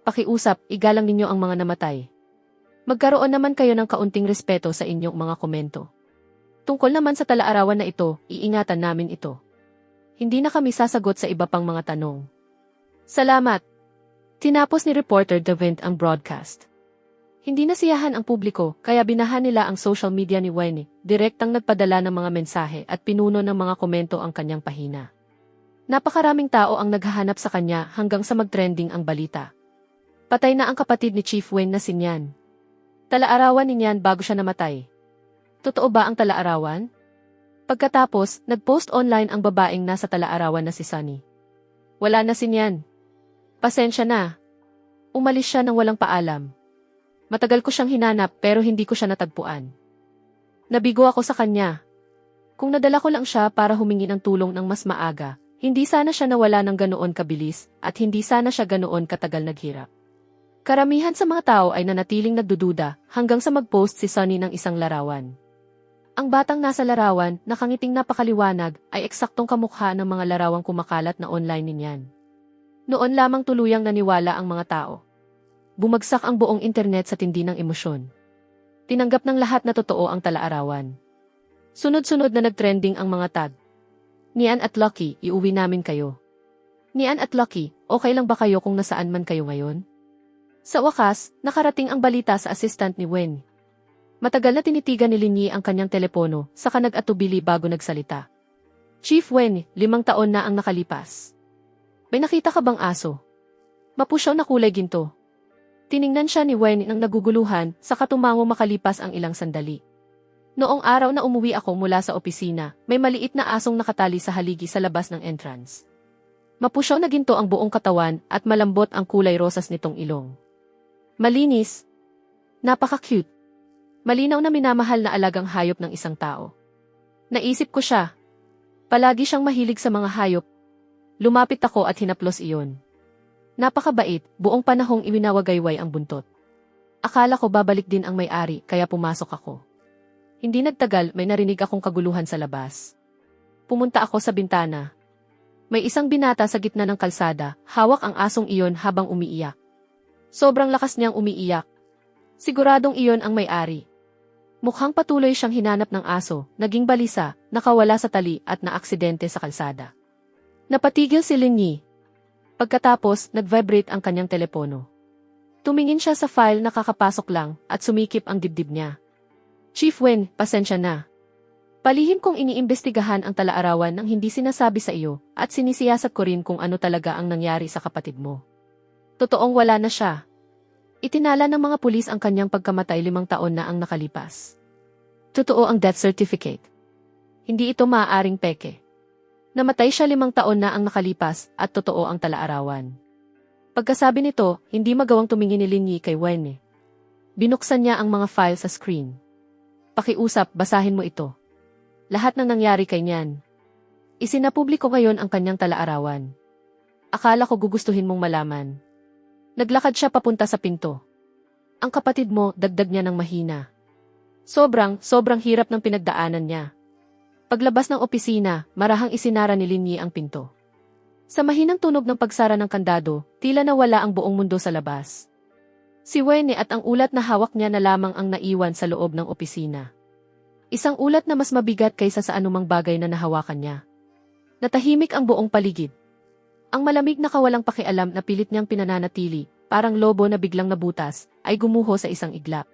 Pakiusap, igalang ninyo ang mga namatay. Magkaroon naman kayo ng kaunting respeto sa inyong mga komento. Tungkol naman sa talaarawan na ito, iingatan namin ito. Hindi na kami sasagot sa iba pang mga tanong. Salamat! Tinapos ni reporter Davin ang broadcast. Hindi nasiyahan ang publiko, kaya binahan nila ang social media ni Wenne, direktang nagpadala ng mga mensahe at pinuno ng mga komento ang kanyang pahina. Napakaraming tao ang naghahanap sa kanya hanggang sa mag-trending ang balita. Patay na ang kapatid ni Chief Wenne na si Nyan. Talaarawan ni Nyan bago siya namatay. Totoo ba ang talaarawan? Pagkatapos, nag-post online ang babaeng nasa talaarawan na si Sunny. Wala na si Nyan. Pasensya na. Umalis siya nang walang paalam. Matagal ko siyang hinanap pero hindi ko siya natagpuan. Nabigo ako sa kanya. Kung nadala ko lang siya para humingi ng tulong ng mas maaga, hindi sana siya nawala ng ganoon kabilis at hindi sana siya ganoon katagal naghirap. Karamihan sa mga tao ay nanatiling nagdududa hanggang sa mag-post si Sunny ng isang larawan. Ang batang nasa larawan, nakangiting napakaliwanag, ay eksaktong kamukha ng mga larawang kumakalat na online niyan. Noon lamang tuluyang naniwala ang mga tao. Bumagsak ang buong internet sa tindi ng emosyon. Tinanggap ng lahat na totoo ang talaarawan. Sunod-sunod na nagtrending ang mga tag. Nyan at Lucky, iuwi namin kayo. Nyan at Lucky, okay lang ba kayo kung nasaan man kayo ngayon? Sa wakas, nakarating ang balita sa assistant ni Wenne. Matagal na tinitigan ni Linyi ang kanyang telepono, saka nag-atubili bago nagsalita. Chief Wenne, 5 taon na ang nakalipas. May nakita ka bang aso? Mapusyaw na kulay ginto. Tiningnan siya ni Wenne nang naguguluhan, saka tumango makalipas ang ilang sandali. Noong araw na umuwi ako mula sa opisina, may maliit na asong nakatali sa haligi sa labas ng entrance. Mapusyaw na ginto ang buong katawan at malambot ang kulay rosas nitong ilong. Malinis. Napaka-cute. Malinaw na minamahal na alagang hayop ng isang tao. Naisip ko siya. Palagi siyang mahilig sa mga hayop. Lumapit ako at hinaplos iyon. Napakabait, buong panahong iwinawagayway ang buntot. Akala ko babalik din ang may-ari kaya pumasok ako. Hindi nagtagal may narinig akong kaguluhan sa labas. Pumunta ako sa bintana. May isang binata sa gitna ng kalsada, hawak ang asong iyon habang umiiyak. Sobrang lakas niyang umiiyak. Siguradong iyon ang may-ari. Mukhang patuloy siyang hinanap ng aso, naging balisa, nakawala sa tali at naaksidente sa kalsada. Napatigil si Linyi. Pagkatapos, nag-vibrate ang kanyang telepono. Tumingin siya sa file na kakapasok lang at sumikip ang dibdib niya. Chief Wen, pasensya na. Palihim kong iniimbestigahan ang talaarawan ng hindi sinasabi sa iyo at sinisiyasat ko rin kung ano talaga ang nangyari sa kapatid mo. Totoong wala na siya. Itinala ng mga pulis ang kanyang pagkamatay 5 taon na ang nakalipas. Totoo ang death certificate. Hindi ito maaaring peke. Namatay siya 5 taon na ang nakalipas at totoo ang talaarawan. Pagkasabi nito, hindi magawang tumingin ni Linyi kay Wen. Binuksan niya ang mga file sa screen. Pakiusap, basahin mo ito. Lahat ng nangyari kay Nyan. Isinapubliko ngayon ang kanyang talaarawan. Akala ko gugustuhin mong malaman. Naglakad siya papunta sa pinto. Ang kapatid mo, dagdag niya ng mahina. Sobrang hirap ng pinagdaanan niya. Paglabas ng opisina, marahang isinara ni Linyi ang pinto. Sa mahinang tunog ng pagsara ng kandado, tila nawala ang buong mundo sa labas. Si Wene at ang ulat na hawak niya na lamang ang naiwan sa loob ng opisina. Isang ulat na mas mabigat kaysa sa anumang bagay na nahawakan niya. Natahimik ang buong paligid. Ang malamig na kawalang pakialam na pilit niyang pinananatili, parang lobo na biglang nabutas, ay gumuho sa isang iglap.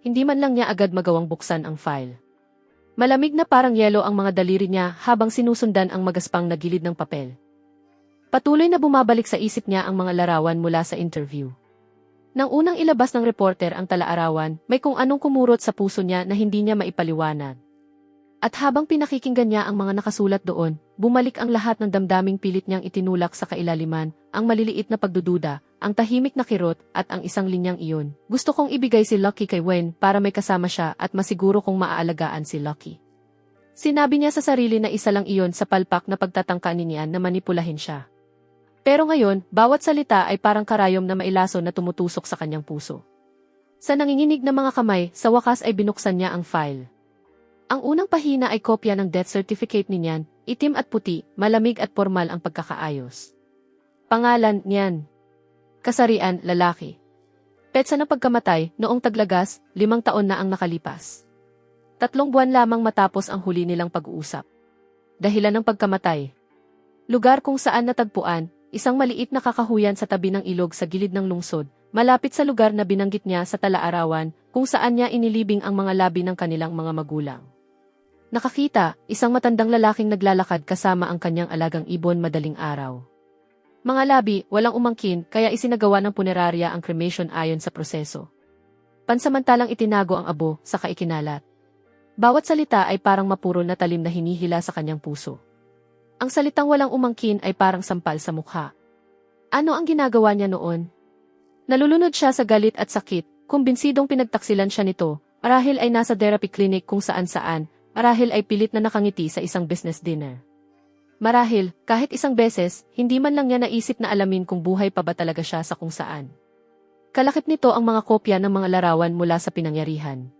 Hindi man lang niya agad magawang buksan ang file. Malamig na parang yelo ang mga daliri niya habang sinusundan ang magaspang na gilid ng papel. Patuloy na bumabalik sa isip niya ang mga larawan mula sa interview. Nang unang ilabas ng reporter ang talaarawan, may kung anong kumurot sa puso niya na hindi niya maipaliwanag. At habang pinakikinggan niya ang mga nakasulat doon, bumalik ang lahat ng damdaming pilit niyang itinulak sa kailaliman, ang maliliit na pagdududa, ang tahimik na kirot, at ang isang linyang iyon. Gusto kong ibigay si Lucky kay Wen para may kasama siya at masiguro kong maaalagaan si Lucky. Sinabi niya sa sarili na isa lang iyon sa palpak na pagtatangka ni Nyan na manipulahin siya. Pero ngayon, bawat salita ay parang karayom na mailaso na tumutusok sa kanyang puso. Sa nanginginig na mga kamay, sa wakas ay binuksan niya ang file. Ang unang pahina ay kopya ng death certificate ni Nyan, itim at puti, malamig at formal ang pagkakaayos. Pangalan, Nyan. Kasarian, lalaki. Petsa ng pagkamatay, noong taglagas, 5 taon na ang nakalipas. 3 buwan lamang matapos ang huli nilang pag-uusap. Dahilan ng pagkamatay. Lugar kung saan natagpuan, isang maliit na kakahuyan sa tabi ng ilog sa gilid ng lungsod, malapit sa lugar na binanggit niya sa talaarawan, kung saan niya inilibing ang mga labi ng kanilang mga magulang. Nakakita, isang matandang lalaking naglalakad kasama ang kanyang alagang ibon madaling araw. Mga labi, walang umangkin, kaya isinagawa ng punerarya ang cremation ayon sa proseso. Pansamantalang itinago ang abo sa kaikinalat. Bawat salita ay parang mapurol na talim na hinihila sa kanyang puso. Ang salitang walang umangkin ay parang sampal sa mukha. Ano ang ginagawa niya noon? Nalulunod siya sa galit at sakit, kumbinsidong pinagtaksilan siya nito, marahil ay nasa therapy clinic kung saan-saan, marahil ay pilit na nakangiti sa isang business dinner. Marahil, kahit isang beses, hindi man lang niya naisip na alamin kung buhay pa ba talaga siya sa kung saan. Kalakip nito ang mga kopya ng mga larawan mula sa pinangyarihan.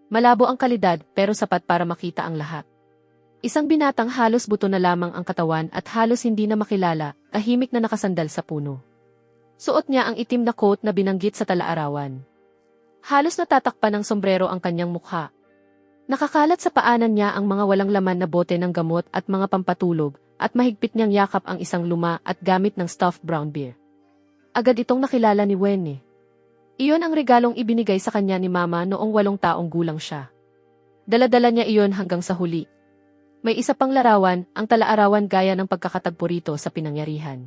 Malabo ang kalidad pero sapat para makita ang lahat. Isang binatang halos buto na lamang ang katawan at halos hindi na makilala, tahimik na nakasandal sa puno. Suot niya ang itim na coat na binanggit sa talaarawan. Halos natatakpan ng sombrero ang kanyang mukha. Nakakalat sa paanan niya ang mga walang laman na bote ng gamot at mga pampatulog, at mahigpit niyang yakap ang isang luma at gamit ng stuffed brown bear. Agad itong nakilala ni Wene. Iyon ang regalong ibinigay sa kanya ni Mama noong 8 taong gulang siya. Dala-dala niya iyon hanggang sa huli. May isa pang larawan, ang talaarawan gaya ng pagkakatagpo rito sa pinangyarihan.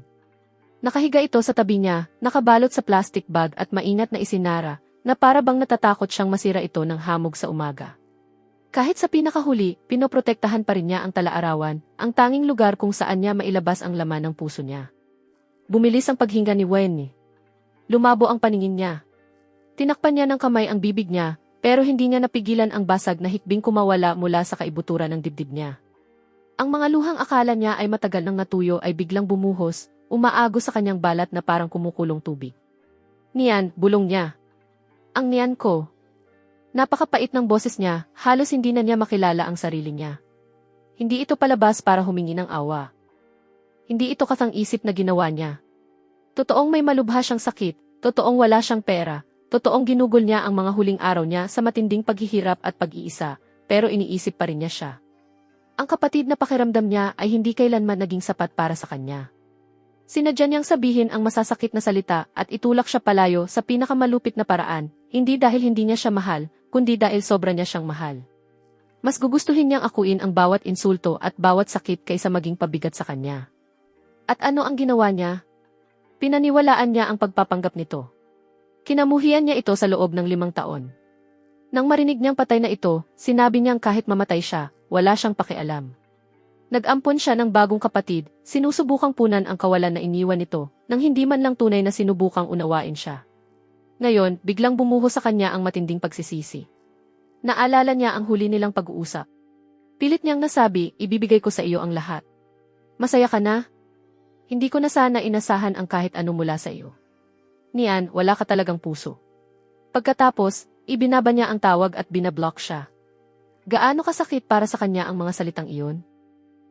Nakahiga ito sa tabi niya, nakabalot sa plastic bag at maingat na isinara, na para bang natatakot siyang masira ito ng hamog sa umaga. Kahit sa pinakahuli, pinoprotektahan pa rin niya ang talaarawan, ang tanging lugar kung saan niya mailabas ang laman ng puso niya. Bumilis ang paghinga ni Wene. Lumabo ang paningin niya. Tinakpan niya ng kamay ang bibig niya, pero hindi niya napigilan ang basag na hikbing kumawala mula sa kaibuturan ng dibdib niya. Ang mga luhang akala niya ay matagal nang natuyo ay biglang bumuhos, umaago sa kanyang balat na parang kumukulong tubig. Niyan, bulong niya. Ang niyan ko. Napakapait ng boses niya, halos hindi na niya makilala ang sarili niya. Hindi ito palabas para humingi ng awa. Hindi ito katang-isip na ginawa niya. Totoong may malubha siyang sakit, totoong wala siyang pera, totoong ginugol niya ang mga huling araw niya sa matinding paghihirap at pag-iisa, pero iniisip pa rin niya siya. Ang kapatid na pakiramdam niya ay hindi kailanman naging sapat para sa kanya. Sinadya niyang sabihin ang masasakit na salita at itulak siya palayo sa pinakamalupit na paraan, hindi dahil hindi niya siya mahal, kundi dahil sobra niya siyang mahal. Mas gugustuhin niyang akuin ang bawat insulto at bawat sakit kaysa maging pabigat sa kanya. At ano ang ginawa niya? Pinaniwalaan niya ang pagpapanggap nito. Kinamuhian niya ito sa loob ng 5 taon. Nang marinig niyang patay na ito, sinabi niyang kahit mamatay siya, wala siyang pakialam. Nag-ampon siya ng bagong kapatid, sinusubukang punan ang kawalan na iniwan nito, nang hindi man lang tunay na sinubukang unawain siya. Ngayon, biglang bumuho sa kanya ang matinding pagsisisi. Naalala niya ang huli nilang pag-uusap. Pilit niyang nasabi, ibibigay ko sa iyo ang lahat. Masaya ka na? Hindi ko na sana inasahan ang kahit ano mula sa iyo. Niyan, wala ka talagang puso. Pagkatapos, ibinaba niya ang tawag at binablock siya. Gaano kasakit para sa kanya ang mga salitang iyon?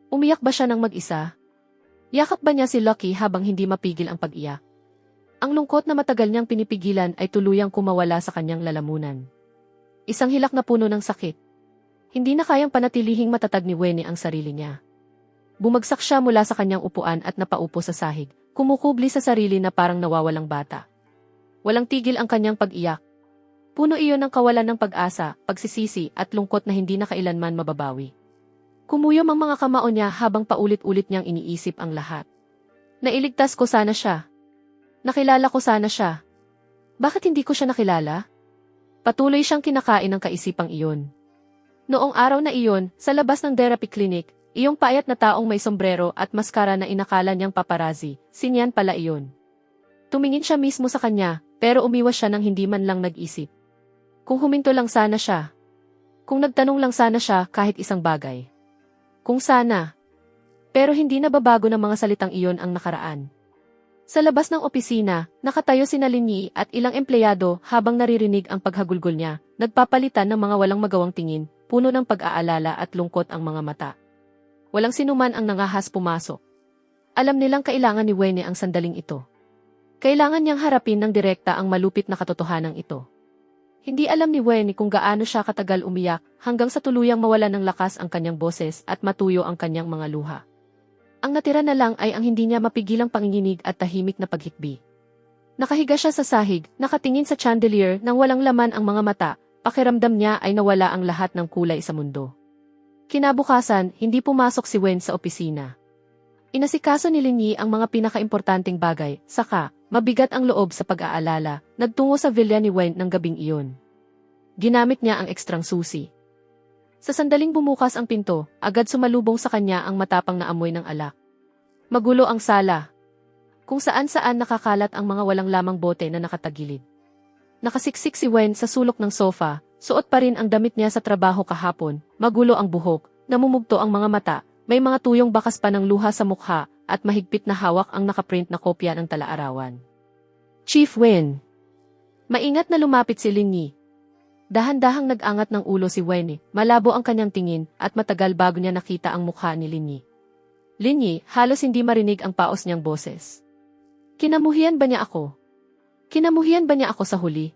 Umiyak ba siya ng mag-isa? Yakap ba niya si Lucky habang hindi mapigil ang pag-iyak? Ang lungkot na matagal niyang pinipigilan ay tuluyang kumawala sa kanyang lalamunan. Isang hilak na puno ng sakit. Hindi na kayang panatilihing matatag ni Wenny ang sarili niya. Bumagsak siya mula sa kanyang upuan at napaupo sa sahig, kumukubli sa sarili na parang nawawalang bata. Walang tigil ang kanyang pag-iyak. Puno iyon ng kawalan ng pag-asa, pagsisisi at lungkot na hindi na kailanman mababawi. Kumuyom ang mga kamao niya habang paulit-ulit niyang iniisip ang lahat. Nailigtas ko sana siya. Nakilala ko sana siya. Bakit hindi ko siya nakilala? Patuloy siyang kinakain ng kaisipang iyon. Noong araw na iyon, sa labas ng therapy clinic, iyong payat na taong may sombrero at maskara na inakala niyang paparazzi, sinyan pala iyon. Tumingin siya mismo sa kanya, pero umiwas siya nang hindi man lang nag-isip. Kung huminto lang sana siya. Kung nagtanong lang sana siya kahit isang bagay. Kung sana. Pero hindi nababago ng mga salitang iyon ang nakaraan. Sa labas ng opisina, nakatayo si Nalini at ilang empleyado habang naririnig ang paghagulgol niya, nagpapalitan ng mga walang magawang tingin, puno ng pag-aalala at lungkot ang mga mata. Walang sinuman ang nangahas pumasok. Alam nilang kailangan ni Wenny ang sandaling ito. Kailangan niyang harapin ng direkta ang malupit na katotohanan ito. Hindi alam ni Wenny kung gaano siya katagal umiyak hanggang sa tuluyang mawala ng lakas ang kanyang boses at matuyo ang kanyang mga luha. Ang natira na lang ay ang hindi niya mapigilang panginginig at tahimik na paghikbi. Nakahiga siya sa sahig, nakatingin sa chandelier nang walang laman ang mga mata, pakiramdam niya ay nawala ang lahat ng kulay sa mundo. Kinabukasan, hindi pumasok si Wen sa opisina. Inasikaso ni Linyi ang mga pinakaimportanteng bagay, saka, mabigat ang loob sa pag-aalala, nagtungo sa villa ni Wen ng gabing iyon. Ginamit niya ang ekstrang susi. Sa sandaling bumukas ang pinto, agad sumalubong sa kanya ang matapang na amoy ng alak. Magulo ang sala. Kung saan-saan nakakalat ang mga walang lamang bote na nakatagilid. Nakasiksik si Wen sa sulok ng sofa, suot pa rin ang damit niya sa trabaho kahapon, magulo ang buhok, namumugto ang mga mata, may mga tuyong bakas pa ng luha sa mukha, at mahigpit na hawak ang nakaprint na kopya ng tala-arawan. Chief Wen. Maingat na lumapit si Linyi. Dahan-dahang nag-angat ng ulo si Wenny, malabo ang kanyang tingin, at matagal bago niya nakita ang mukha ni Linyi. Linyi, halos hindi marinig ang paos niyang boses. Kinamuhian ba niya ako? Kinamuhian ba niya ako sa huli?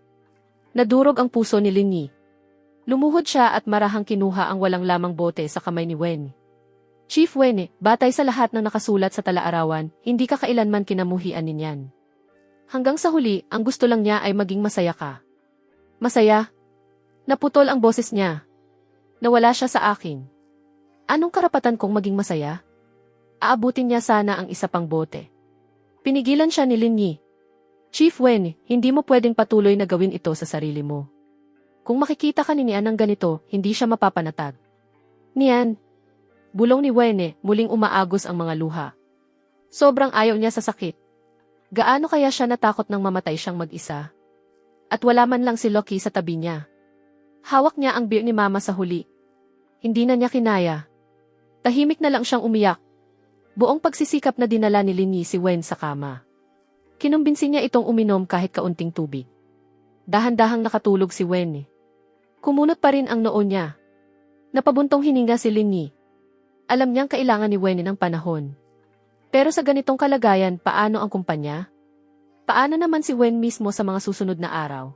Nadurog ang puso ni Linyi. Lumuhod siya at marahang kinuha ang walang lamang bote sa kamay ni Wenny. Chief Wenny, batay sa lahat ng nakasulat sa tala-arawan, hindi ka kailanman kinamuhian ninyan. Hanggang sa huli, ang gusto lang niya ay maging masaya ka. Masaya? Naputol ang boses niya. Nawala siya sa akin. Anong karapatan kong maging masaya? Aabutin niya sana ang isa pang bote. Pinigilan siya ni Linyi. Chief Wen, hindi mo pwedeng patuloy na gawin ito sa sarili mo. Kung makikita ka ni Nian ng ganito, hindi siya mapapanatag. Nian. Bulong ni Wen, muling umaagos ang mga luha. Sobrang ayaw niya sa sakit. Gaano kaya siya natakot nang mamatay siyang mag-isa? At wala man lang si Loki sa tabi niya. Hawak niya ang beer ni Mama sa huli. Hindi na niya kinaya. Tahimik na lang siyang umiyak. Buong pagsisikap na dinala ni Linyi si Wen sa kama. Kinumbinsi niya itong uminom kahit kaunting tubig. Dahan-dahang nakatulog si Wen. Kumunot pa rin ang noo niya. Napabuntong hininga si Linyi. Alam niyang kailangan ni Wen ng panahon. Pero sa ganitong kalagayan, paano ang kumpanya? Paano naman si Wen mismo sa mga susunod na araw?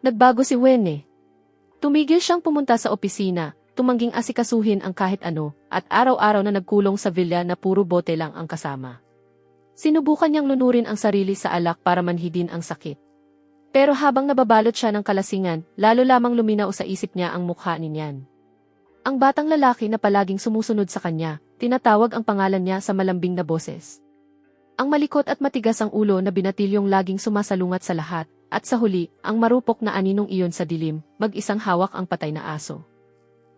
Nagbago si Wen. Tumigil siyang pumunta sa opisina, tumangging asikasuhin ang kahit ano, at araw-araw na nagkulong sa villa na puro bote lang ang kasama. Sinubukan niyang lunurin ang sarili sa alak para manhidin ang sakit. Pero habang nababalot siya ng kalasingan, lalo lamang luminaw sa isip niya ang mukha ni Nian. Ang batang lalaki na palaging sumusunod sa kanya, tinatawag ang pangalan niya sa malambing na boses. Ang malikot at matigas ang ulo na binatilyong laging sumasalungat sa lahat, at sa huli, ang marupok na aninong iyon sa dilim, mag-isang hawak ang patay na aso.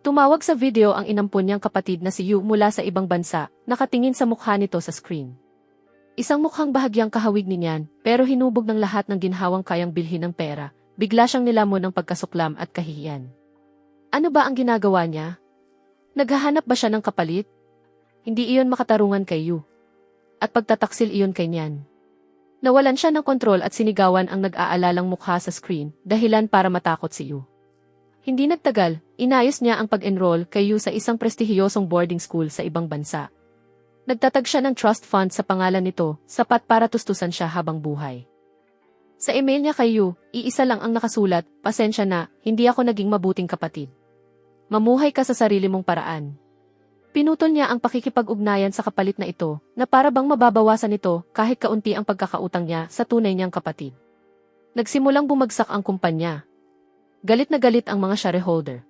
Tumawag sa video ang inampon niyang kapatid na si Yu mula sa ibang bansa, nakatingin sa mukha nito sa screen. Isang mukhang bahagyang kahawig ni Nian, pero hinubog ng lahat ng ginhawang kayang bilhin ng pera, bigla siyang nilamon ng pagkasuklam at kahihiyan. Ano ba ang ginagawa niya? Naghahanap ba siya ng kapalit? Hindi iyon makatarungan kay Yu. At pagtataksil iyon kay Nian. Nawalan siya ng kontrol at sinigawan ang nag-aalalang mukha sa screen, dahilan para matakot si Yu. Hindi nagtagal, inayos niya ang pag-enroll kay Yu sa isang prestihiyosong boarding school sa ibang bansa. Nagtatag siya ng trust fund sa pangalan nito, sapat para tustusan siya habang buhay. Sa email niya kay Yu, iisa lang ang nakasulat, pasensya na, hindi ako naging mabuting kapatid. Mamuhay ka sa sarili mong paraan. Pinutol niya ang pakikipag-ugnayan sa kapalit na ito, na para bang mababawasan ito kahit kaunti ang pagkakautang niya sa tunay niyang kapatid. Nagsimulang bumagsak ang kumpanya. Galit na galit ang mga shareholder.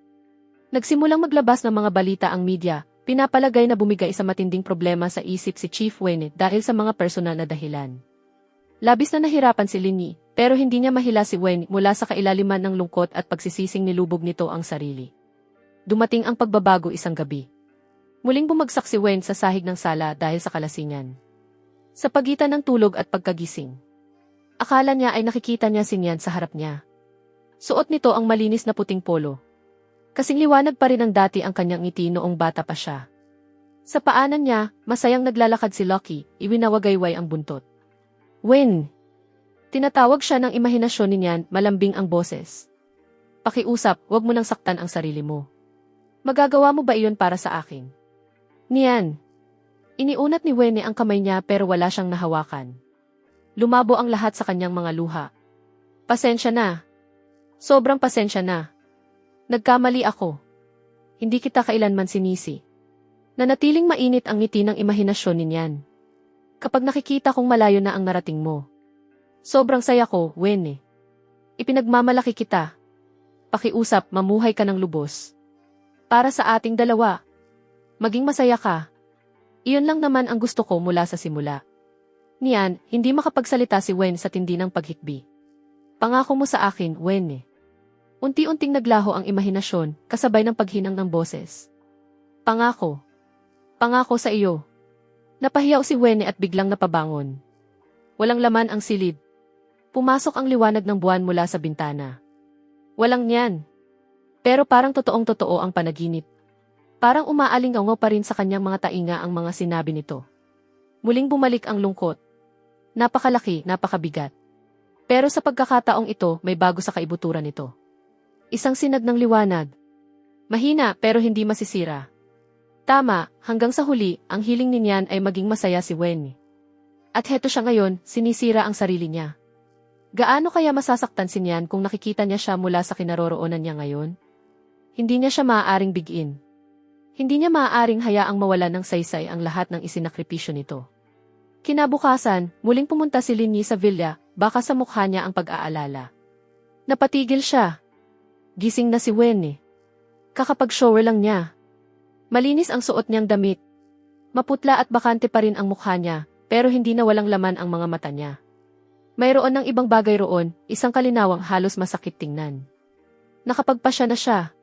Nagsimulang maglabas ng mga balita ang media, pinapalagay na bumigay sa matinding problema sa isip si Chief Wen dahil sa mga personal na dahilan. Labis na nahirapan si Linyi, pero hindi niya mahila si Wen mula sa kailaliman ng lungkot at pagsisising nilubog nito ang sarili. Dumating ang pagbabago isang gabi. Muling bumagsak si Wen sa sahig ng sala dahil sa kalasingan. Sa pagitan ng tulog at pagkagising. Akala niya ay nakikita niya si Nian sa harap niya. Suot nito ang malinis na puting polo. Kasing liwanag pa rin ang dati ang kanyang ngiti noong bata pa siya. Sa paanan niya, masayang naglalakad si Lucky, iwinawagayway ang buntot. Wen! Tinatawag siya ng imahinasyon ni Nian, malambing ang boses. Pakiusap, wag mo nang saktan ang sarili mo. Magagawa mo ba iyon para sa akin? Nian. Iniunat ni Wen ang kamay niya pero wala siyang nahawakan. Lumabo ang lahat sa kanyang mga luha. Pasensya na. Sobrang pasensya na. Nagkamali ako. Hindi kita kailanman sinisi. Nanatiling mainit ang ngiti ng imahinasyon ni Nian. Kapag nakikita kong malayo na ang narating mo. Sobrang saya ko, Wen. Ipinagmamalaki kita. Pakiusap, mamuhay ka ng lubos. Para sa ating dalawa. Maging masaya ka. Iyon lang naman ang gusto ko mula sa simula. Nian, hindi makapagsalita si Wen sa tindi ng paghikbi. Pangako mo sa akin, Wen. Unti-unting naglaho ang imahinasyon, kasabay ng paghinang ng boses. Pangako. Pangako sa iyo. Napahiyaw si Wen at biglang napabangon. Walang laman ang silid. Pumasok ang liwanag ng buwan mula sa bintana. Walang Nian. Pero parang totoong-totoo ang panaginip. Parang umaalingaw pa rin sa kanyang mga tainga ang mga sinabi nito. Muling bumalik ang lungkot. Napakalaki, napakabigat. Pero sa pagkakataong ito, may bago sa kaibuturan nito. Isang sinag ng liwanag. Mahina pero hindi masisira. Tama, hanggang sa huli, ang hiling ni Nian ay maging masaya si Wen. At heto siya ngayon, sinisira ang sarili niya. Gaano kaya masasaktan si Nian kung nakikita niya siya mula sa kinaroroonan niya ngayon? Hindi niya siya maaaring bigin. Hindi niya maaaring hayaang mawalan ng saysay ang lahat ng isinakripisyo nito. Kinabukasan, muling pumunta si Linyi sa villa, baka sa mukha niya ang pag-aalala. Napatigil siya. Gising na si Wen. Kakapag-shower lang niya. Malinis ang suot niyang damit. Maputla at bakante pa rin ang mukha niya, pero hindi na walang laman ang mga mata niya. Mayroon ng ibang bagay roon, isang kalinawang halos masakit tingnan. Nakapagpasya na siya.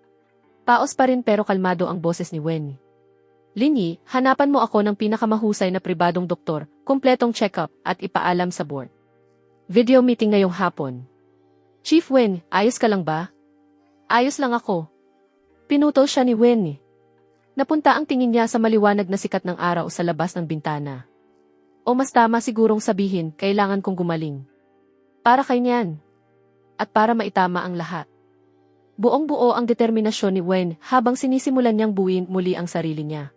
Paos pa rin pero kalmado ang boses ni Wen. Linyi, hanapan mo ako ng pinakamahusay na pribadong doktor, kumpletong check-up, at ipaalam sa board. Video meeting ngayong hapon. Chief Wen, ayos ka lang ba? Ayos lang ako. Pinutol siya ni Wen. Napunta ang tingin niya sa maliwanag na sikat ng araw sa labas ng bintana. O mas tama sigurong sabihin, kailangan kong gumaling. Para kay Nian. at para maitama ang lahat. Buong-buo ang determinasyon ni Wen habang sinisimulan niyang buuin muli ang sarili niya.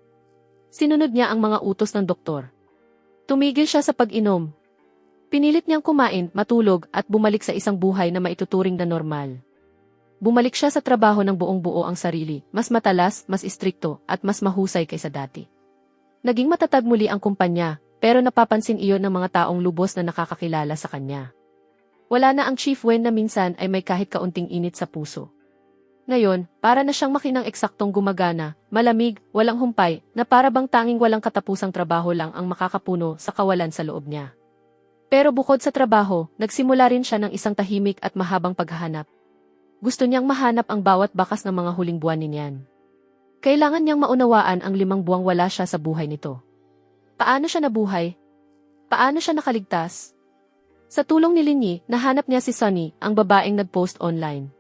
Sinunod niya ang mga utos ng doktor. Tumigil siya sa pag-inom. Pinilit niyang kumain, matulog at bumalik sa isang buhay na maituturing na normal. Bumalik siya sa trabaho ng buong-buo ang sarili, mas matalas, mas istrikto, at mas mahusay kaysa dati. Naging matatag muli ang kumpanya, pero napapansin iyon ng mga taong lubos na nakakakilala sa kanya. Wala na ang Chief Wen na minsan ay may kahit kaunting init sa puso. Ngayon, para na siyang makinang eksaktong gumagana, malamig, walang humpay, na para bang tanging walang katapusang trabaho lang ang makakapuno sa kawalan sa loob niya. Pero bukod sa trabaho, nagsimula rin siya ng isang tahimik at mahabang paghahanap. Gusto niyang mahanap ang bawat bakas ng mga huling buwan niyan. Kailangan niyang maunawaan ang 5 buwang wala siya sa buhay nito. Paano siya nabuhay? Paano siya nakaligtas? Sa tulong ni Linyi, nahanap niya si Sunny, ang babaeng nag-post online.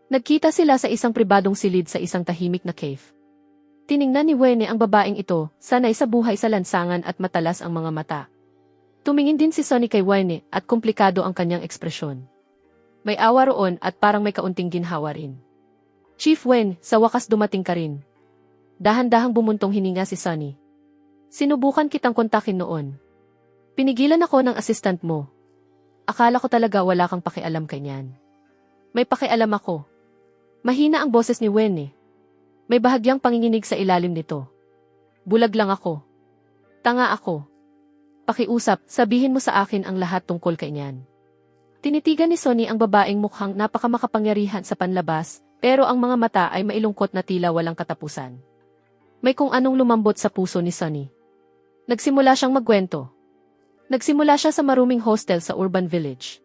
Nagkita sila sa isang pribadong silid sa isang tahimik na cave. Tiningnan ni Wene ang babaeng ito, sanay sa buhay sa lansangan at matalas ang mga mata. Tumingin din si Sunny kay Wene at komplikado ang kanyang ekspresyon. May awa roon at parang may kaunting ginhawa rin. Chief Wen, sa wakas dumating ka rin. Dahan-dahang bumuntong hininga si Sunny. Sinubukan kitang kontakin noon. Pinigilan ako ng assistant mo. Akala ko talaga wala kang pakialam kanyan. May pakialam ako. Mahina ang boses ni Wen eh. May bahagyang panginginig sa ilalim nito. Bulag lang ako. Tanga ako. Pakiusap, sabihin mo sa akin ang lahat tungkol kanyan. Tinitigan ni Sunny ang babaeng mukhang napakamakapangyarihan sa panlabas, pero ang mga mata ay mailungkot na tila walang katapusan. May kung anong lumambot sa puso ni Sunny. Nagsimula siyang magkwento. Nagsimula siya sa maruming hostel sa urban village.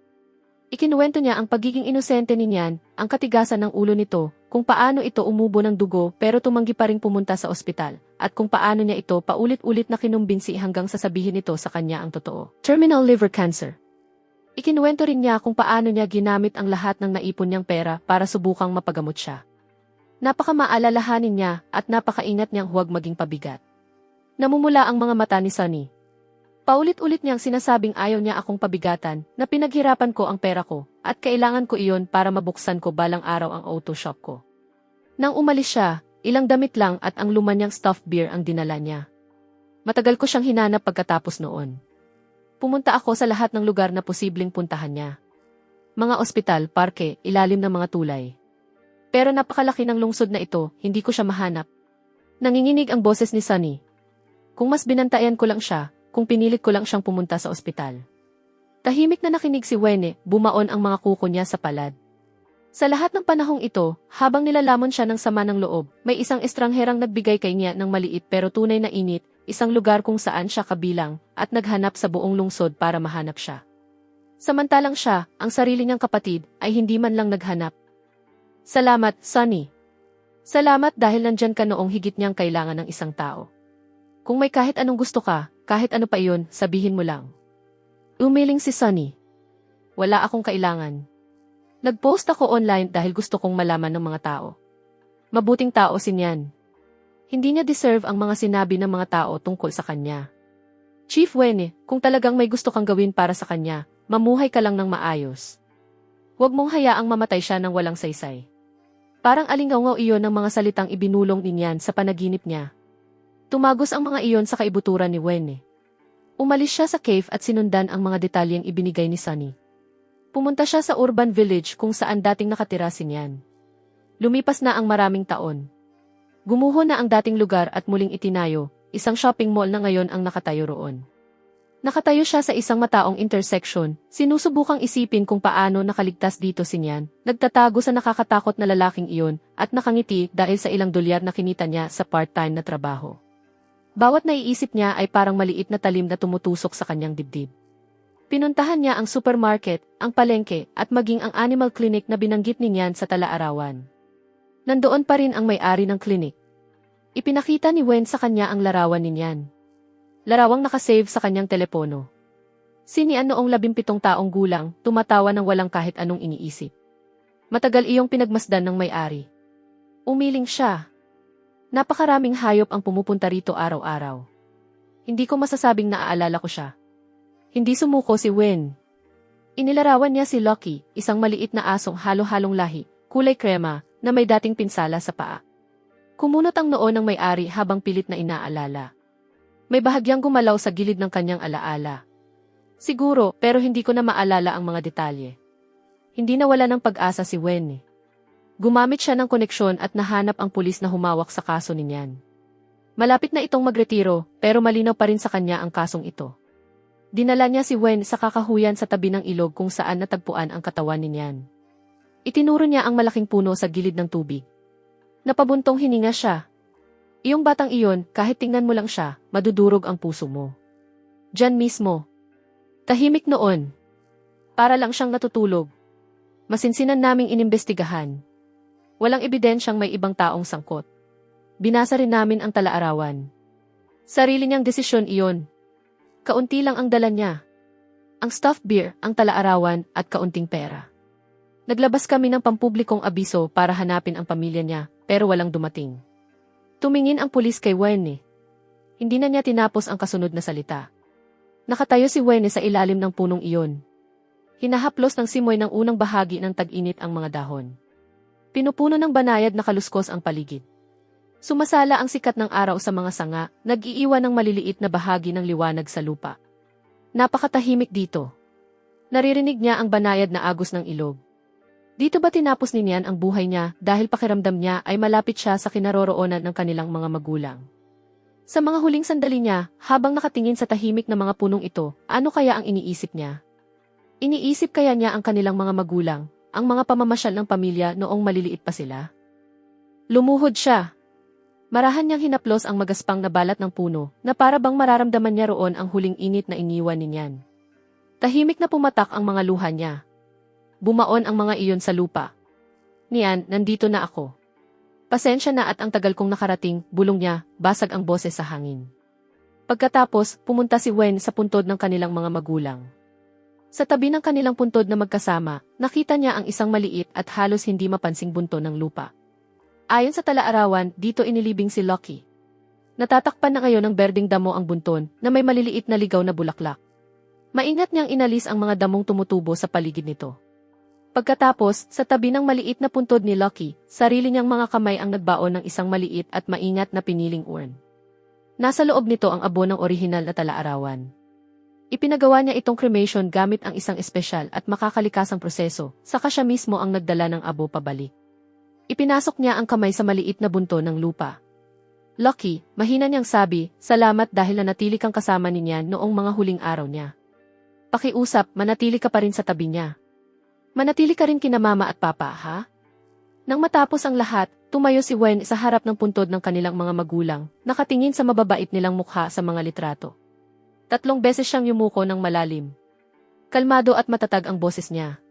Ikinuwento niya ang pagiging inosente ni Nian, ang katigasan ng ulo nito, kung paano ito umubo ng dugo pero tumanggi pa ring pumunta sa ospital, at kung paano niya ito paulit-ulit na kinumbinsi hanggang sasabihin nito sa kanya ang totoo. Terminal liver cancer. Ikinuwento rin niya kung paano niya ginamit ang lahat ng naipon niyang pera para subukang mapagamot siya. Napakamaalalahanin niya at napakaingat niyang huwag maging pabigat. Namumula ang mga mata ni Sunny. Paulit-ulit niyang sinasabing ayaw niya akong pabigatan, na pinaghirapan ko ang pera ko, at kailangan ko iyon para mabuksan ko balang araw ang auto shop ko. Nang umalis siya, ilang damit lang at ang luma niyang stuffed beer ang dinala niya. Matagal ko siyang hinanap pagkatapos noon. Pumunta ako sa lahat ng lugar na posibleng puntahan niya. Mga ospital, parke, ilalim ng mga tulay. Pero napakalaki ng lungsod na ito, hindi ko siya mahanap. Nanginginig ang boses ni Sunny. Kung mas binantayan ko lang siya, kung pinilit ko lang siyang pumunta sa ospital. Tahimik na nakinig si Wene, bumaon ang mga kuko niya sa palad. Sa lahat ng panahong ito, habang nilalamon siya ng sama ng loob, may isang estrangherang nagbigay kay niya ng maliit pero tunay na init, isang lugar kung saan siya kabilang, at naghanap sa buong lungsod para mahanap siya. Samantalang siya, ang sarili niyang kapatid, ay hindi man lang naghanap. Salamat, Sunny. Salamat dahil nandyan ka noong higit niyang kailangan ng isang tao. Kung may kahit anong gusto ka, kahit ano pa iyon, sabihin mo lang. Umiling si Sunny. Wala akong kailangan. Nag-post ako online dahil gusto kong malaman ng mga tao. Mabuting tao si Nian. Hindi niya deserve ang mga sinabi ng mga tao tungkol sa kanya. Chief Wene, kung talagang may gusto kang gawin para sa kanya, mamuhay ka lang ng maayos. Huwag mong hayaang mamatay siya ng walang saysay. Parang alingaw iyon ng mga salitang ibinulong ni Nian sa panaginip niya. Tumagos ang mga iyon sa kaibuturan ni Wene. Umalis siya sa cave at sinundan ang mga detalyeng ibinigay ni Sunny. Pumunta siya sa urban village kung saan dating nakatira si Nian. Lumipas na ang maraming taon. Gumuho na ang dating lugar at muling itinayo, isang shopping mall na ngayon ang nakatayo roon. Nakatayo siya sa isang mataong intersection, sinusubukang isipin kung paano nakaligtas dito si Nian, nagtatago sa nakakatakot na lalaking iyon, at nakangiti dahil sa ilang dolyar na kinita niya sa part-time na trabaho. Bawat naiisip niya ay parang maliit na talim na tumutusok sa kanyang dibdib. Pinuntahan niya ang supermarket, ang palengke, at maging ang animal clinic na binanggit ni Nian sa tala-arawan. Nandoon pa rin ang may-ari ng klinik. Ipinakita ni Wen sa kanya ang larawan ni Nian. Larawang nakasave sa kanyang telepono. Si Nian noong 17 taong gulang, tumatawa ng walang kahit anong iniisip. Matagal iyong pinagmasdan ng may-ari. Umiling siya. Napakaraming hayop ang pumupunta rito araw-araw. Hindi ko masasabing naaalala ko siya. Hindi sumuko si Wen. Inilarawan niya si Lucky, isang maliit na asong halo-halong lahi, kulay krema, na may dating pinsala sa paa. Kumunot ang noo ng may-ari habang pilit na inaalala. May bahagyang gumalaw sa gilid ng kanyang alaala. Siguro, pero hindi ko na maalala ang mga detalye. Hindi nawala ng pag-asa si Wen. Gumamit siya ng koneksyon at nahanap ang pulis na humawak sa kaso ninyan. Malapit na itong magretiro, pero malinaw pa rin sa kanya ang kasong ito. Dinala niya si Wen sa kakahuyan sa tabi ng ilog kung saan natagpuan ang katawan ninyan. Itinuro niya ang malaking puno sa gilid ng tubig. Napabuntong hininga siya. Iyong batang iyon, kahit tingnan mo lang siya, madudurog ang puso mo. Diyan mismo. Tahimik noon. Para lang siyang natutulog. Masinsinan naming inimbestigahan. Walang ebidensyang may ibang taong sangkot. Binasa rin namin ang talaarawan. Sarili niyang desisyon iyon. Kaunti lang ang dala niya. Ang stuffed beer, ang talaarawan, at kaunting pera. Naglabas kami ng pampublikong abiso para hanapin ang pamilya niya, pero walang dumating. Tumingin ang pulis kay Wenne. Hindi na niya tinapos ang kasunod na salita. Nakatayo si Wenne sa ilalim ng punong iyon. Hinahaplos ng simoy ng unang bahagi ng tag-init ang mga dahon. Pinupuno ng banayad na kaluskos ang paligid. Sumasala ang sikat ng araw sa mga sanga, nag-iiwan ng maliliit na bahagi ng liwanag sa lupa. Napakatahimik dito. Naririnig niya ang banayad na agos ng ilog. Dito ba tinapos niyan ang buhay niya dahil pakiramdam niya ay malapit siya sa kinaroroonan ng kanilang mga magulang? Sa mga huling sandali niya, habang nakatingin sa tahimik na mga punong ito, ano kaya ang iniisip niya? Iniisip kaya niya ang kanilang mga magulang, ang mga pamamasyal ng pamilya noong maliliit pa sila? Lumuhod siya. Marahan niyang hinaplos ang magaspang na balat ng puno, na para bang mararamdaman niya roon ang huling init na iniwan niyan. Tahimik na pumatak ang mga luha niya. Bumaon ang mga iyon sa lupa. Niyan, nandito na ako. Pasensya na at ang tagal kong nakarating, bulong niya, basag ang boses sa hangin. Pagkatapos, pumunta si Wen sa puntod ng kanilang mga magulang. Sa tabi ng kanilang puntod na magkasama, nakita niya ang isang maliit at halos hindi mapansing bunto ng lupa. Ayon sa talaarawan, dito inilibing si Lucky. Natatakpan na ngayon ng berdeng damo ang bunton na may maliliit na ligaw na bulaklak. Maingat niyang inalis ang mga damong tumutubo sa paligid nito. Pagkatapos, sa tabi ng maliit na puntod ni Lucky, sarili niyang mga kamay ang nagbaon ng isang maliit at maingat na piniling urn. Nasa loob nito ang abo ng orihinal na talaarawan. Ipinagawa niya itong cremation gamit ang isang espesyal at makakalikasang proseso, saka siya mismo ang nagdala ng abo pabalik. Ipinasok niya ang kamay sa maliit na bunto ng lupa. Lucky, mahina niyang sabi, salamat dahil nanatili kang kasama niya noong mga huling araw niya. Pakiusap, manatili ka pa rin sa tabi niya. Manatili ka rin kina mama at papa, ha? Nang matapos ang lahat, tumayo si Wen sa harap ng puntod ng kanilang mga magulang, nakatingin sa mababait nilang mukha sa mga litrato. 3 beses siyang yumuko ng malalim. Kalmado at matatag ang boses niya.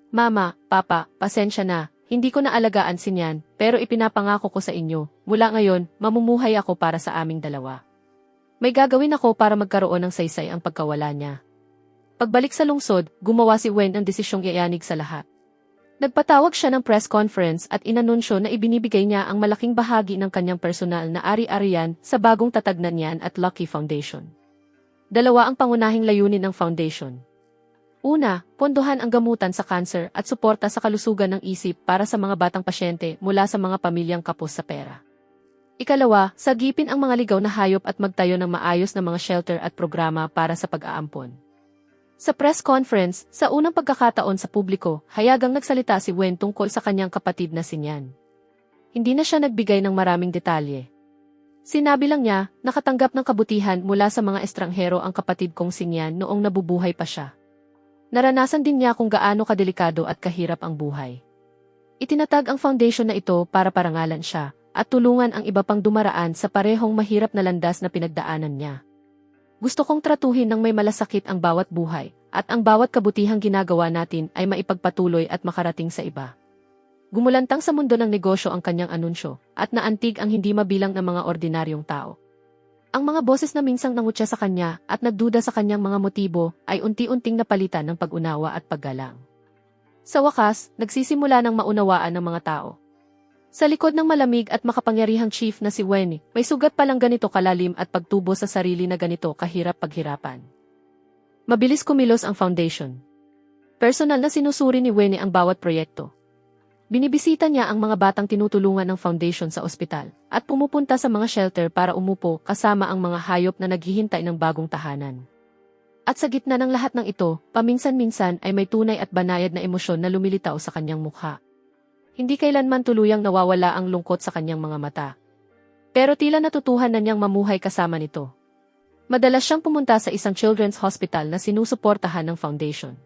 Mama, papa, pasensya na. Hindi ko na alagaan si Nyan, pero ipinapangako ko sa inyo, mula ngayon, mamumuhay ako para sa aming dalawa. May gagawin ako para magkaroon ng saysay ang pagkawala niya. Pagbalik sa lungsod, gumawa si Wen ng desisyong iayanig sa lahat. Nagpatawag siya ng press conference at inanunsyo na ibinibigay niya ang malaking bahagi ng kanyang personal na ari-arian sa bagong tatag na Nyan at Lucky Foundation. 2 ang pangunahing layunin ng foundation. Una, pondohan ang gamutan sa kanser at suporta sa kalusugan ng isip para sa mga batang pasyente mula sa mga pamilyang kapos sa pera. Ikalawa, sagipin ang mga ligaw na hayop at magtayo ng maayos na mga shelter at programa para sa pag-aampon. Sa press conference, sa unang pagkakataon sa publiko, hayagang nagsalita si Wen tungkol sa kanyang kapatid na si Nyan. Hindi na siya nagbigay ng maraming detalye. Sinabi lang niya, nakatanggap ng kabutihan mula sa mga estranghero ang kapatid kong si Nyan noong nabubuhay pa siya. Naranasan din niya kung gaano kadelikado at kahirap ang buhay. Itinatag ang foundation na ito para parangalan siya at tulungan ang iba pang dumaraan sa parehong mahirap na landas na pinagdaanan niya. Gusto kong tratuhin ng may malasakit ang bawat buhay at ang bawat kabutihang ginagawa natin ay maipagpatuloy at makarating sa iba. Gumulantang sa mundo ng negosyo ang kanyang anunsyo at naantig ang hindi mabilang ng mga ordinaryong tao. Ang mga boses na minsang nangutya sa kanya at nagduda sa kanyang mga motibo ay unti-unting napalitan ng pag-unawa at paggalang. Sa wakas, nagsisimula ng maunawaan ng mga tao. Sa likod ng malamig at makapangyarihang chief na si Wen, may sugat palang ganito kalalim at pagtubo sa sarili na ganito kahirap paghirapan. Mabilis kumilos ang foundation. Personal na sinusuri ni Winnie ang bawat proyekto. Binibisita niya ang mga batang tinutulungan ng foundation sa ospital at pumupunta sa mga shelter para umupo kasama ang mga hayop na naghihintay ng bagong tahanan. At sa gitna ng lahat ng ito, paminsan-minsan ay may tunay at banayad na emosyon na lumilitaw sa kanyang mukha. Hindi kailanman tuluyang nawawala ang lungkot sa kanyang mga mata. Pero tila natutuhan na niyang mamuhay kasama nito. Madalas siyang pumunta sa isang children's hospital na sinusuportahan ng foundation.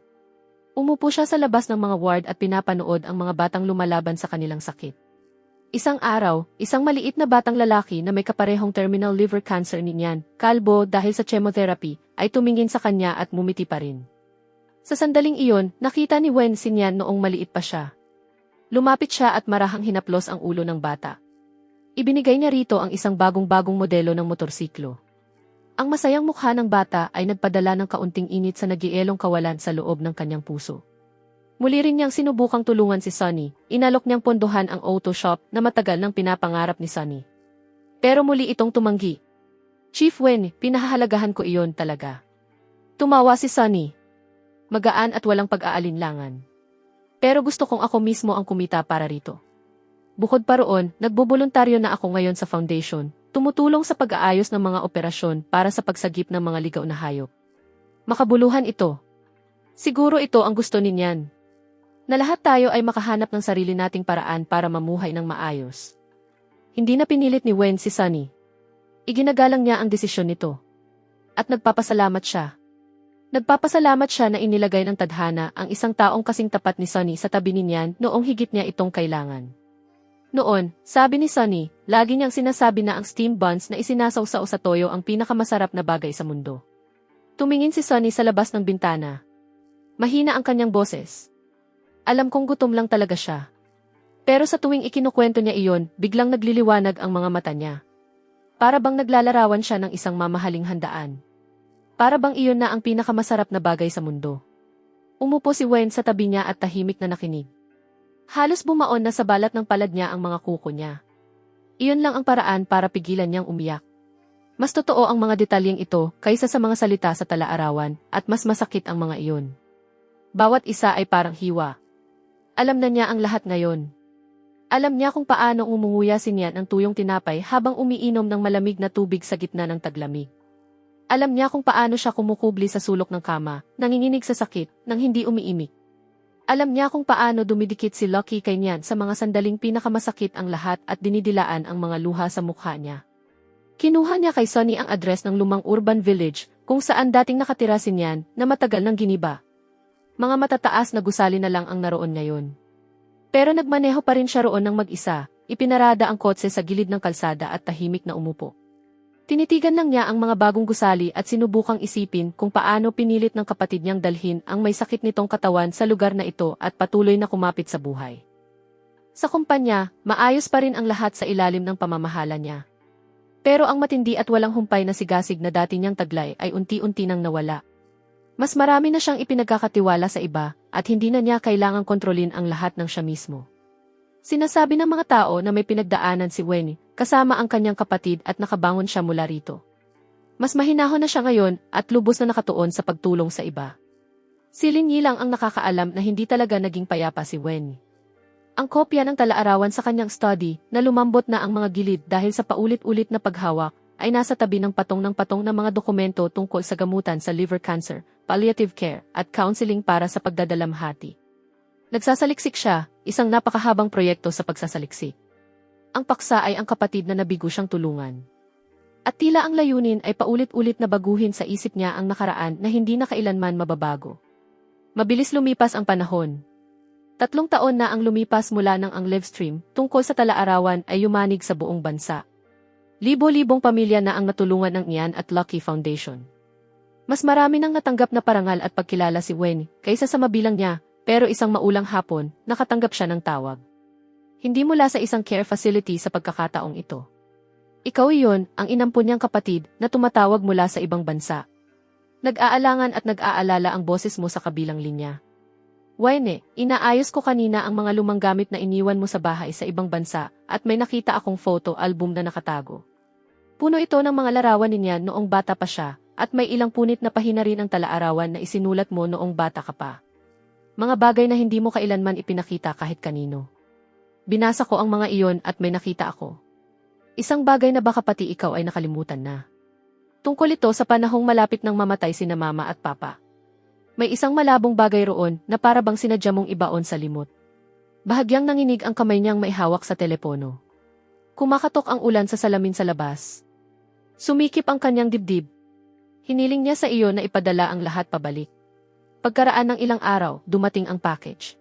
Umupo siya sa labas ng mga ward at pinapanood ang mga batang lumalaban sa kanilang sakit. Isang araw, isang maliit na batang lalaki na may kaparehong terminal liver cancer niyan, kalbo dahil sa chemotherapy, ay tumingin sa kanya at mumiti pa rin. Sa sandaling iyon, nakita ni Wen si Nian noong maliit pa siya. Lumapit siya at marahang hinaplos ang ulo ng bata. Ibinigay niya rito ang isang bagong-bagong modelo ng motorsiklo. Ang masayang mukha ng bata ay nagpadala ng kaunting init sa nagielong kawalan sa loob ng kanyang puso. Muli rin niyang sinubukang tulungan si Sonny, inalok niyang pondohan ang auto shop na matagal nang pinapangarap ni Sonny. Pero muli itong tumanggi. Chief Wen, pinahahalagahan ko iyon talaga. Tumawa si Sonny. Magaan at walang pag-aalinlangan. Pero gusto kong ako mismo ang kumita para rito. Bukod pa roon, nagboboluntaryo na ako ngayon sa foundation, tumutulong sa pag-aayos ng mga operasyon para sa pagsagip ng mga ligaw na hayop. Makabuluhan ito. Siguro ito ang gusto ninyan. Na lahat tayo ay makahanap ng sarili nating paraan para mamuhay ng maayos. Hindi na pinilit ni Wen si Sonny. Iginagalang niya ang desisyon nito. At nagpapasalamat siya. Nagpapasalamat siya na inilagay ng tadhana ang isang taong kasing tapat ni Sonny sa tabi niyan noong higit niya itong kailangan. Noon, sabi ni Sonny, lagi niyang sinasabi na ang steam buns na isinasawsaw sa toyo ang pinakamasarap na bagay sa mundo. Tumingin si Sonny sa labas ng bintana. Mahina ang kanyang boses. Alam kong gutom lang talaga siya. Pero sa tuwing ikinukwento niya iyon, biglang nagliliwanag ang mga mata niya. Para bang naglalarawan siya ng isang mamahaling handaan. Para bang iyon na ang pinakamasarap na bagay sa mundo. Umupo si Wen sa tabi niya at tahimik na nakinig. Halos bumaon na sa balat ng palad niya ang mga kuko niya. Iyon lang ang paraan para pigilan niyang umiyak. Mas totoo ang mga detalyeng ito kaysa sa mga salita sa tala-arawan at mas masakit ang mga iyon. Bawat isa ay parang hiwa. Alam na niya ang lahat ngayon. Alam niya kung paano umunguya si Nian ang tuyong tinapay habang umiinom ng malamig na tubig sa gitna ng taglamig. Alam niya kung paano siya kumukubli sa sulok ng kama, nanginginig sa sakit, nang hindi umiimik. Alam niya kung paano dumidikit si Lucky kay Nian sa mga sandaling pinakamasakit ang lahat at dinidilaan ang mga luha sa mukha niya. Kinuha niya kay Sonny ang address ng lumang urban village kung saan dating nakatira si Nian na matagal nang giniba. Mga matataas na gusali na lang ang naroon ngayon. Pero nagmaneho pa rin siya roon ng mag-isa, ipinarada ang kotse sa gilid ng kalsada at tahimik na umupo. Tinitigan lang niya ang mga bagong gusali at sinubukang isipin kung paano pinilit ng kapatid niyang dalhin ang may sakit nitong katawan sa lugar na ito at patuloy na kumapit sa buhay. Sa kumpanya, maayos pa rin ang lahat sa ilalim ng pamamahala niya. Pero ang matindi at walang humpay na sigasig na dati niyang taglay ay unti-unti nang nawala. Mas marami na siyang ipinagkakatiwala sa iba at hindi na niya kailangang kontrolin ang lahat ng siya mismo. Sinasabi ng mga tao na may pinagdaanan si Wen, kasama ang kanyang kapatid at nakabangon siya mula rito. Mas mahinahon na siya ngayon at lubos na nakatuon sa pagtulong sa iba. Si Lin Yi lang ang nakakaalam na hindi talaga naging payapa si Wen. Ang kopya ng tala-arawan sa kanyang study na lumambot na ang mga gilid dahil sa paulit-ulit na paghawak ay nasa tabi ng patong ng mga dokumento tungkol sa gamutan sa liver cancer, palliative care at counseling para sa pagdadalamhati. Nagsasaliksik siya, isang napakahabang proyekto sa pagsasaliksik. Ang paksa ay ang kapatid na nabigo siyang tulungan. At tila ang layunin ay paulit-ulit na baguhin sa isip niya ang nakaraan na hindi na kailanman mababago. Mabilis lumipas ang panahon. 3 taon na ang lumipas mula nang ang livestream tungkol sa tala-arawan ay yumanig sa buong bansa. Libo-libong pamilya na ang natulungan ng Nian at Lucky Foundation. Mas marami nang natanggap na parangal at pagkilala si Wen kaysa sa mabilang niya, pero isang maulang hapon, nakatanggap siya ng tawag. Hindi mula sa isang care facility sa pagkakataong ito. Ikaw iyon, ang inampun niyang kapatid na tumatawag mula sa ibang bansa. Nag-aalangan at nag-aalala ang boses mo sa kabilang linya. Wayne, inaayos ko kanina ang mga lumang gamit na iniwan mo sa bahay sa ibang bansa at may nakita akong photo album na nakatago. Puno ito ng mga larawan niya noong bata pa siya at may ilang punit na pahina rin ang tala-arawan na isinulat mo noong bata ka pa. Mga bagay na hindi mo kailanman ipinakita kahit kanino. Binasa ko ang mga iyon at may nakita ako. Isang bagay na baka pati ikaw ay nakalimutan na. Tungkol ito sa panahong malapit nang mamatay sina mama at papa. May isang malabong bagay roon na para bang sinadya mong ibaon sa limot. Bahagyang nanginig ang kamay niyang maihawak sa telepono. Kumakatok ang ulan sa salamin sa labas. Sumikip ang kanyang dibdib. Hiniling niya sa iyo na ipadala ang lahat pabalik. Pagkaraan ng ilang araw, dumating ang package.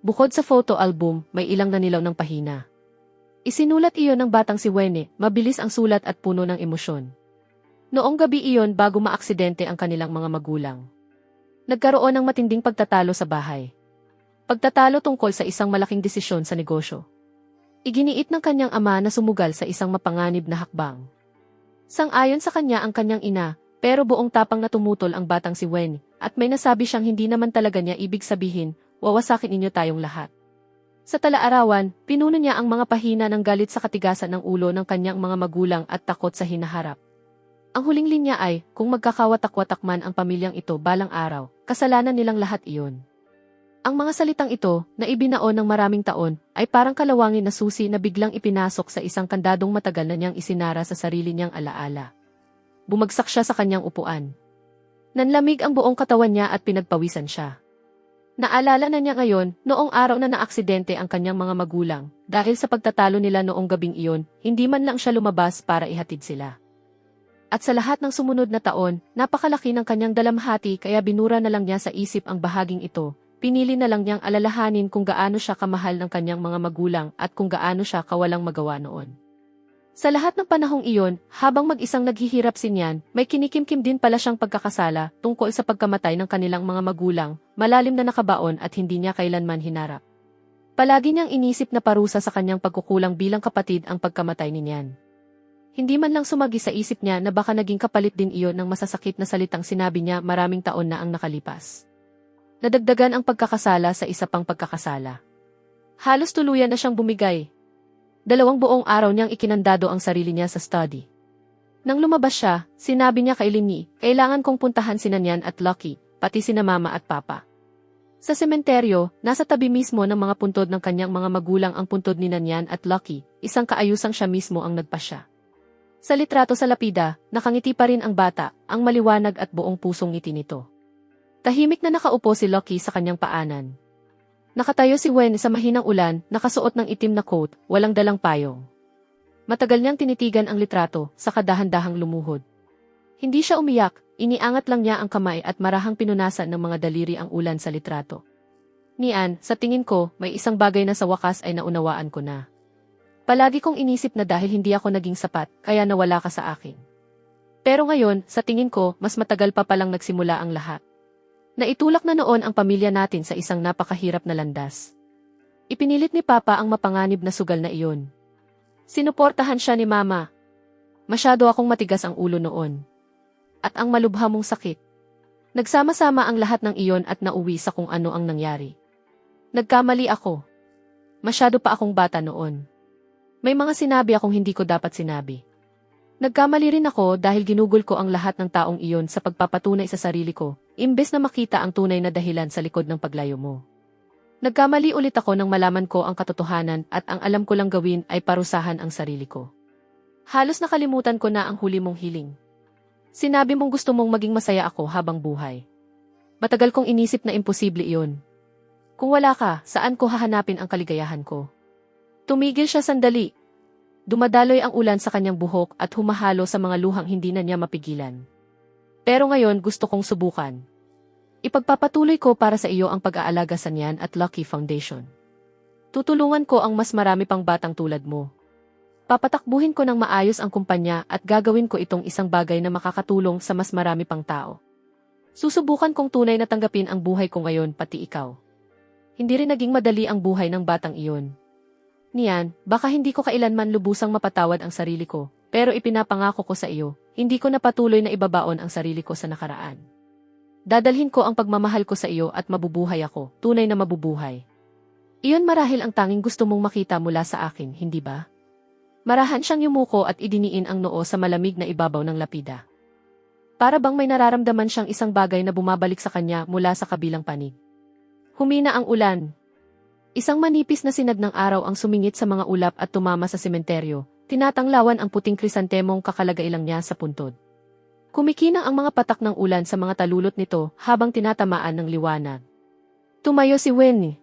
Bukod sa photo album, may ilang nanilaw ng pahina. Isinulat iyon ng batang si Wene, mabilis ang sulat at puno ng emosyon. Noong gabi iyon bago maaksidente ang kanilang mga magulang. Nagkaroon ng matinding pagtatalo sa bahay. Pagtatalo tungkol sa isang malaking desisyon sa negosyo. Iginiit ng kanyang ama na sumugal sa isang mapanganib na hakbang. Sang-ayon sa kanya ang kanyang ina, pero buong tapang na tumutol ang batang si Wene, at may nasabi siyang hindi naman talaga niya ibig sabihin, wawasakin inyo tayong lahat. Sa tala-arawan, pinuno niya ang mga pahina ng galit sa katigasan ng ulo ng kanyang mga magulang at takot sa hinaharap. Ang huling linya ay, kung magkakawatak-watak man ang pamilyang ito balang araw, kasalanan nilang lahat iyon. Ang mga salitang ito, na ibinaon ng maraming taon, ay parang kalawangin na susi na biglang ipinasok sa isang kandadong matagal na niyang isinara sa sarili niyang alaala. Bumagsak siya sa kanyang upuan. Nanlamig ang buong katawan niya at pinagpawisan siya. Naalala na niya ngayon, noong araw na naaksidente ang kanyang mga magulang, dahil sa pagtatalo nila noong gabing iyon, hindi man lang siya lumabas para ihatid sila. At sa lahat ng sumunod na taon, napakalaki ng kanyang dalamhati kaya binura na lang niya sa isip ang bahaging ito, pinili na lang niyang alalahanin kung gaano siya kamahal ng kanyang mga magulang at kung gaano siya kawalang magawa noon. Sa lahat ng panahong iyon, habang mag-isang naghihirap si Nyan, may kinikimkim din pala siyang pagkakasala tungkol sa pagkamatay ng kanilang mga magulang, malalim na nakabaon at hindi niya kailanman hinarap. Palagi niyang inisip na parusa sa kanyang pagkukulang bilang kapatid ang pagkamatay ni Nyan. Hindi man lang sumagi sa isip niya na baka naging kapalit din iyon ng masasakit na salitang sinabi niya maraming taon na ang nakalipas. Nadagdagan ang pagkakasala sa isa pang pagkakasala. Halos tuluyan na siyang bumigay. 2 buong araw niyang ikinandado ang sarili niya sa study. Nang lumabas siya, sinabi niya kay Linny, kailangan kong puntahan sina Nyan at Lucky, pati sina mama at papa. Sa sementeryo, nasa tabi mismo ng mga puntod ng kanyang mga magulang ang puntod ni Nyan at Lucky, isang kaayusang siya mismo ang nagpasya. Sa litrato sa lapida, nakangiti pa rin ang bata, ang maliwanag at buong pusong ngiti nito. Tahimik na nakaupo si Lucky sa kanyang paanan. Nakatayo si Wen sa mahinang ulan, nakasuot ng itim na coat, walang dalang payong. Matagal niyang tinitigan ang litrato, sa kadahan-dahang lumuhod. Hindi siya umiyak, iniangat lang niya ang kamay at marahang pinunasan ng mga daliri ang ulan sa litrato. Nian, sa tingin ko, may isang bagay na sa wakas ay naunawaan ko na. Palagi kong inisip na dahil hindi ako naging sapat, kaya nawala ka sa akin. Pero ngayon, sa tingin ko, mas matagal pa palang nagsimula ang lahat. Naitulak na noon ang pamilya natin sa isang napakahirap na landas. Ipinilit ni Papa ang mapanganib na sugal na iyon. Sinuportahan siya ni Mama. Masyado akong matigas ang ulo noon. At ang malubha mong sakit. Nagsama-sama ang lahat ng iyon at nauwi sa kung ano ang nangyari. Nagkamali ako. Masyado pa akong bata noon. May mga sinabi akong hindi ko dapat sinabi. Nagkamali rin ako dahil ginugol ko ang lahat ng taong iyon sa pagpapatunay sa sarili ko, imbes na makita ang tunay na dahilan sa likod ng paglayo mo. Nagkamali ulit ako nang malaman ko ang katotohanan at ang alam ko lang gawin ay parusahan ang sarili ko. Halos nakalimutan ko na ang huli mong hiling. Sinabi mong gusto mong maging masaya ako habang buhay. Matagal kong inisip na imposible iyon. Kung wala ka, saan ko hahanapin ang kaligayahan ko? Tumigil siya sandali. Dumadaloy ang ulan sa kanyang buhok at humahalo sa mga luhang hindi na niya mapigilan. Pero ngayon gusto kong subukan. Ipagpapatuloy ko para sa iyo ang pag-aalaga sa Nyan at Lucky Foundation. Tutulungan ko ang mas marami pang batang tulad mo. Papatakbuhin ko ng maayos ang kumpanya at gagawin ko itong isang bagay na makakatulong sa mas marami pang tao. Susubukan kong tunay na tanggapin ang buhay ko ngayon pati ikaw. Hindi rin naging madali ang buhay ng batang iyon. Niyan, baka hindi ko kailanman lubusang mapatawad ang sarili ko, pero ipinapangako ko sa iyo, hindi ko na patuloy na ibabaon ang sarili ko sa nakaraan. Dadalhin ko ang pagmamahal ko sa iyo at mabubuhay ako, tunay na mabubuhay. Iyon marahil ang tanging gusto mong makita mula sa akin, hindi ba? Marahan siyang yumuko at idiniin ang noo sa malamig na ibabaw ng lapida. Para bang may nararamdaman siyang isang bagay na bumabalik sa kanya mula sa kabilang panig. Humina ang ulan. Isang manipis na sinag ng araw ang sumingit sa mga ulap at tumama sa sementeryo, tinatanglawan ang puting krisantemong kakalagailang niya sa puntod. Kumikinang ang mga patak ng ulan sa mga talulot nito habang tinatamaan ng liwanag. Tumayo si Winnie.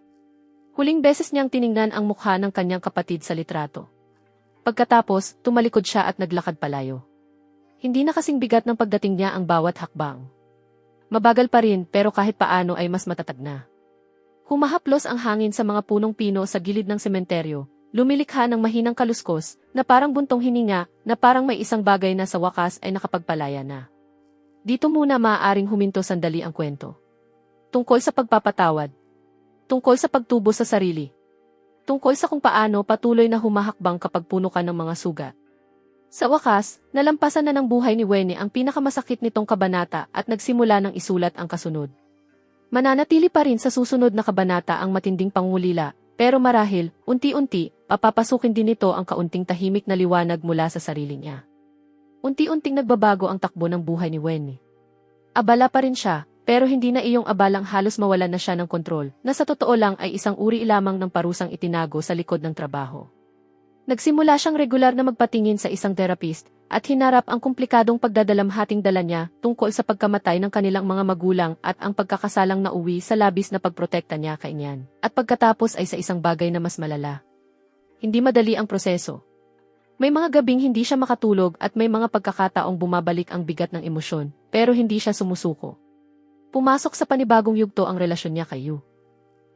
Huling beses niyang tiningnan ang mukha ng kanyang kapatid sa litrato. Pagkatapos, tumalikod siya at naglakad palayo. Hindi na kasing bigat ng pagdating niya ang bawat hakbang. Mabagal pa rin pero kahit paano ay mas matatag na. Humahaplos ang hangin sa mga punong pino sa gilid ng sementeryo, lumilikha ng mahinang kaluskos na parang buntong hininga na parang may isang bagay na sa wakas ay nakapagpalaya na. Dito muna maaaring huminto sandali ang kwento. Tungkol sa pagpapatawad. Tungkol sa pagtubo sa sarili. Tungkol sa kung paano patuloy na humahakbang kapag puno ka ng mga sugat. Sa wakas, nalampasan na ng buhay ni Winnie ang pinakamasakit nitong kabanata at nagsimula ng isulat ang kasunod. Mananatili pa rin sa susunod na kabanata ang matinding pangulila, pero marahil, unti-unti, papapasukin din nito ang kaunting tahimik na liwanag mula sa sarili niya. Unti-unting nagbabago ang takbo ng buhay ni Winnie. Abala pa rin siya, pero hindi na iyong abalang halos mawalan na siya ng kontrol, na sa totoo lang ay isang uri lamang ng parusang itinago sa likod ng trabaho. Nagsimula siyang regular na magpatingin sa isang therapist, at hinarap ang komplikadong pagdadalamhating dala niya tungkol sa pagkamatay ng kanilang mga magulang at ang pagkakasalang nauwi sa labis na pagprotekta niya kay Nyan. At pagkatapos ay sa isang bagay na mas malala. Hindi madali ang proseso. May mga gabing hindi siya makatulog at may mga pagkakataong bumabalik ang bigat ng emosyon, pero hindi siya sumusuko. Pumasok sa panibagong yugto ang relasyon niya kay Yu.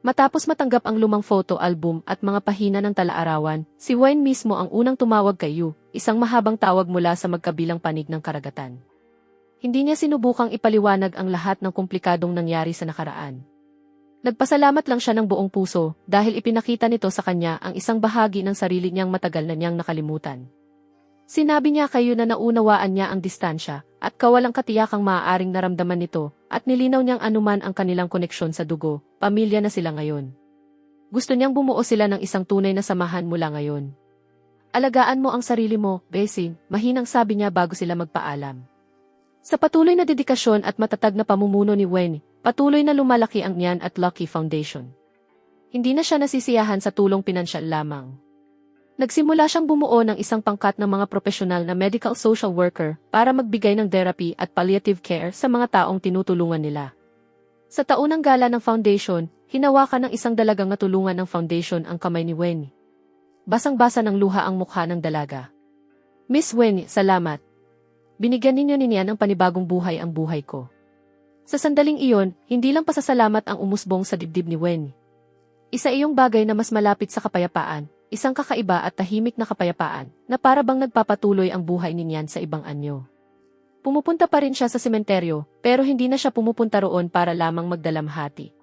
Matapos matanggap ang lumang photo album at mga pahina ng tala-arawan, si Wayne mismo ang unang tumawag kay Yu, isang mahabang tawag mula sa magkabilang panig ng karagatan. Hindi niya sinubukang ipaliwanag ang lahat ng komplikadong nangyari sa nakaraan. Nagpasalamat lang siya ng buong puso dahil ipinakita nito sa kanya ang isang bahagi ng sarili niyang matagal na niyang nakalimutan. Sinabi niya kay Yu na naunawaan niya ang distansya at kawalang katiyakang maaaring naramdaman nito at nilinaw niyang anuman ang kanilang koneksyon sa dugo, pamilya na sila ngayon. Gusto niyang bumuo sila ng isang tunay na samahan mula ngayon. Alagaan mo ang sarili mo, Bessie, mahinang sabi niya bago sila magpaalam. Sa patuloy na dedikasyon at matatag na pamumuno ni Winnie, patuloy na lumalaki ang Nyan at Lucky Foundation. Hindi na siya nasisiyahan sa tulong pinansyal lamang. Nagsimula siyang bumuo ng isang pangkat ng mga profesional na medical social worker para magbigay ng therapy at palliative care sa mga taong tinutulungan nila. Sa taunang gala ng foundation, hinawakan ng isang dalagang natulungan ng foundation ang kamay ni Winnie. Basang-basa ng luha ang mukha ng dalaga. Miss Winnie, salamat. Binigyan ninyo niya ng panibagong buhay ang buhay ko. Sa sandaling iyon, hindi lang pasasalamat ang umusbong sa dibdib ni Winnie. Isa iyong bagay na mas malapit sa kapayapaan. Isang kakaiba at tahimik na kapayapaan na para bang nagpapatuloy ang buhay ni Nyan sa ibang anyo. Pumupunta pa rin siya sa sementeryo pero hindi na siya pumupunta roon para lamang magdalamhati.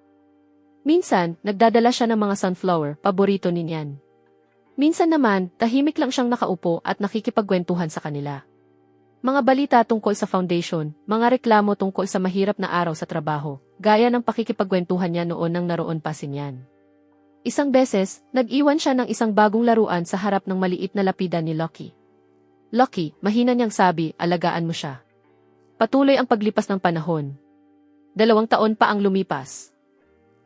Minsan, nagdadala siya ng mga sunflower, paborito ni Nyan. Minsan naman, tahimik lang siyang nakaupo at nakikipagkwentuhan sa kanila. Mga balita tungkol sa foundation, mga reklamo tungkol sa mahirap na araw sa trabaho, gaya ng pakikipagkwentuhan niya noon nang naroon pa si Nyan. Isang beses, nag-iwan siya ng isang bagong laruan sa harap ng maliit na lapida ni Lucky. Lucky, mahina niyang sabi, alagaan mo siya. Patuloy ang paglipas ng panahon. 2 taon pa ang lumipas.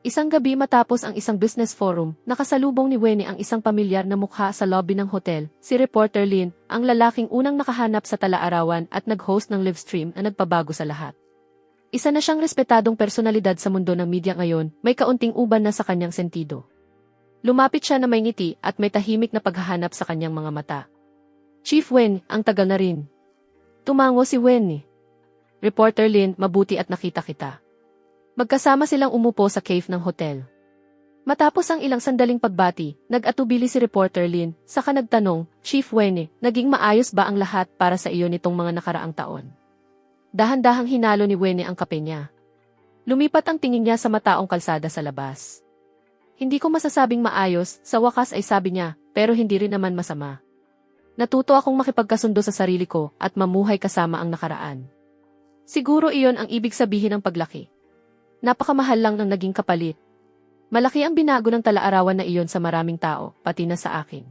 Isang gabi matapos ang isang business forum, nakasalubong ni Winnie ang isang pamilyar na mukha sa lobby ng hotel, si reporter Lin, ang lalaking unang nakahanap sa tala-arawan at nag-host ng live stream na nagpabago sa lahat. Isa na siyang respetadong personalidad sa mundo ng media ngayon, may kaunting uban na sa kanyang sentido. Lumapit siya na may ngiti at may tahimik na paghahanap sa kanyang mga mata. Chief Wen, ang tagal na rin. Tumango si Wen. Reporter Lin, mabuti at nakita kita. Magkasama silang umupo sa cave ng hotel. Matapos ang ilang sandaling pagbati, nag-atubili si Reporter Lin, saka nagtanong, Chief Wen, naging maayos ba ang lahat para sa iyo nitong mga nakaraang taon? Dahan-dahang hinalo ni Wen ang kape niya. Lumipat ang tingin niya sa mataong kalsada sa labas. Hindi ko masasabing maayos, sa wakas ay sabi niya, pero hindi rin naman masama. Natuto akong makipagkasundo sa sarili ko at mamuhay kasama ang nakaraan. Siguro iyon ang ibig sabihin ng paglaki. Napakamahal lang ng naging kapalit. Malaki ang binago ng tala-arawan na iyon sa maraming tao, pati na sa akin.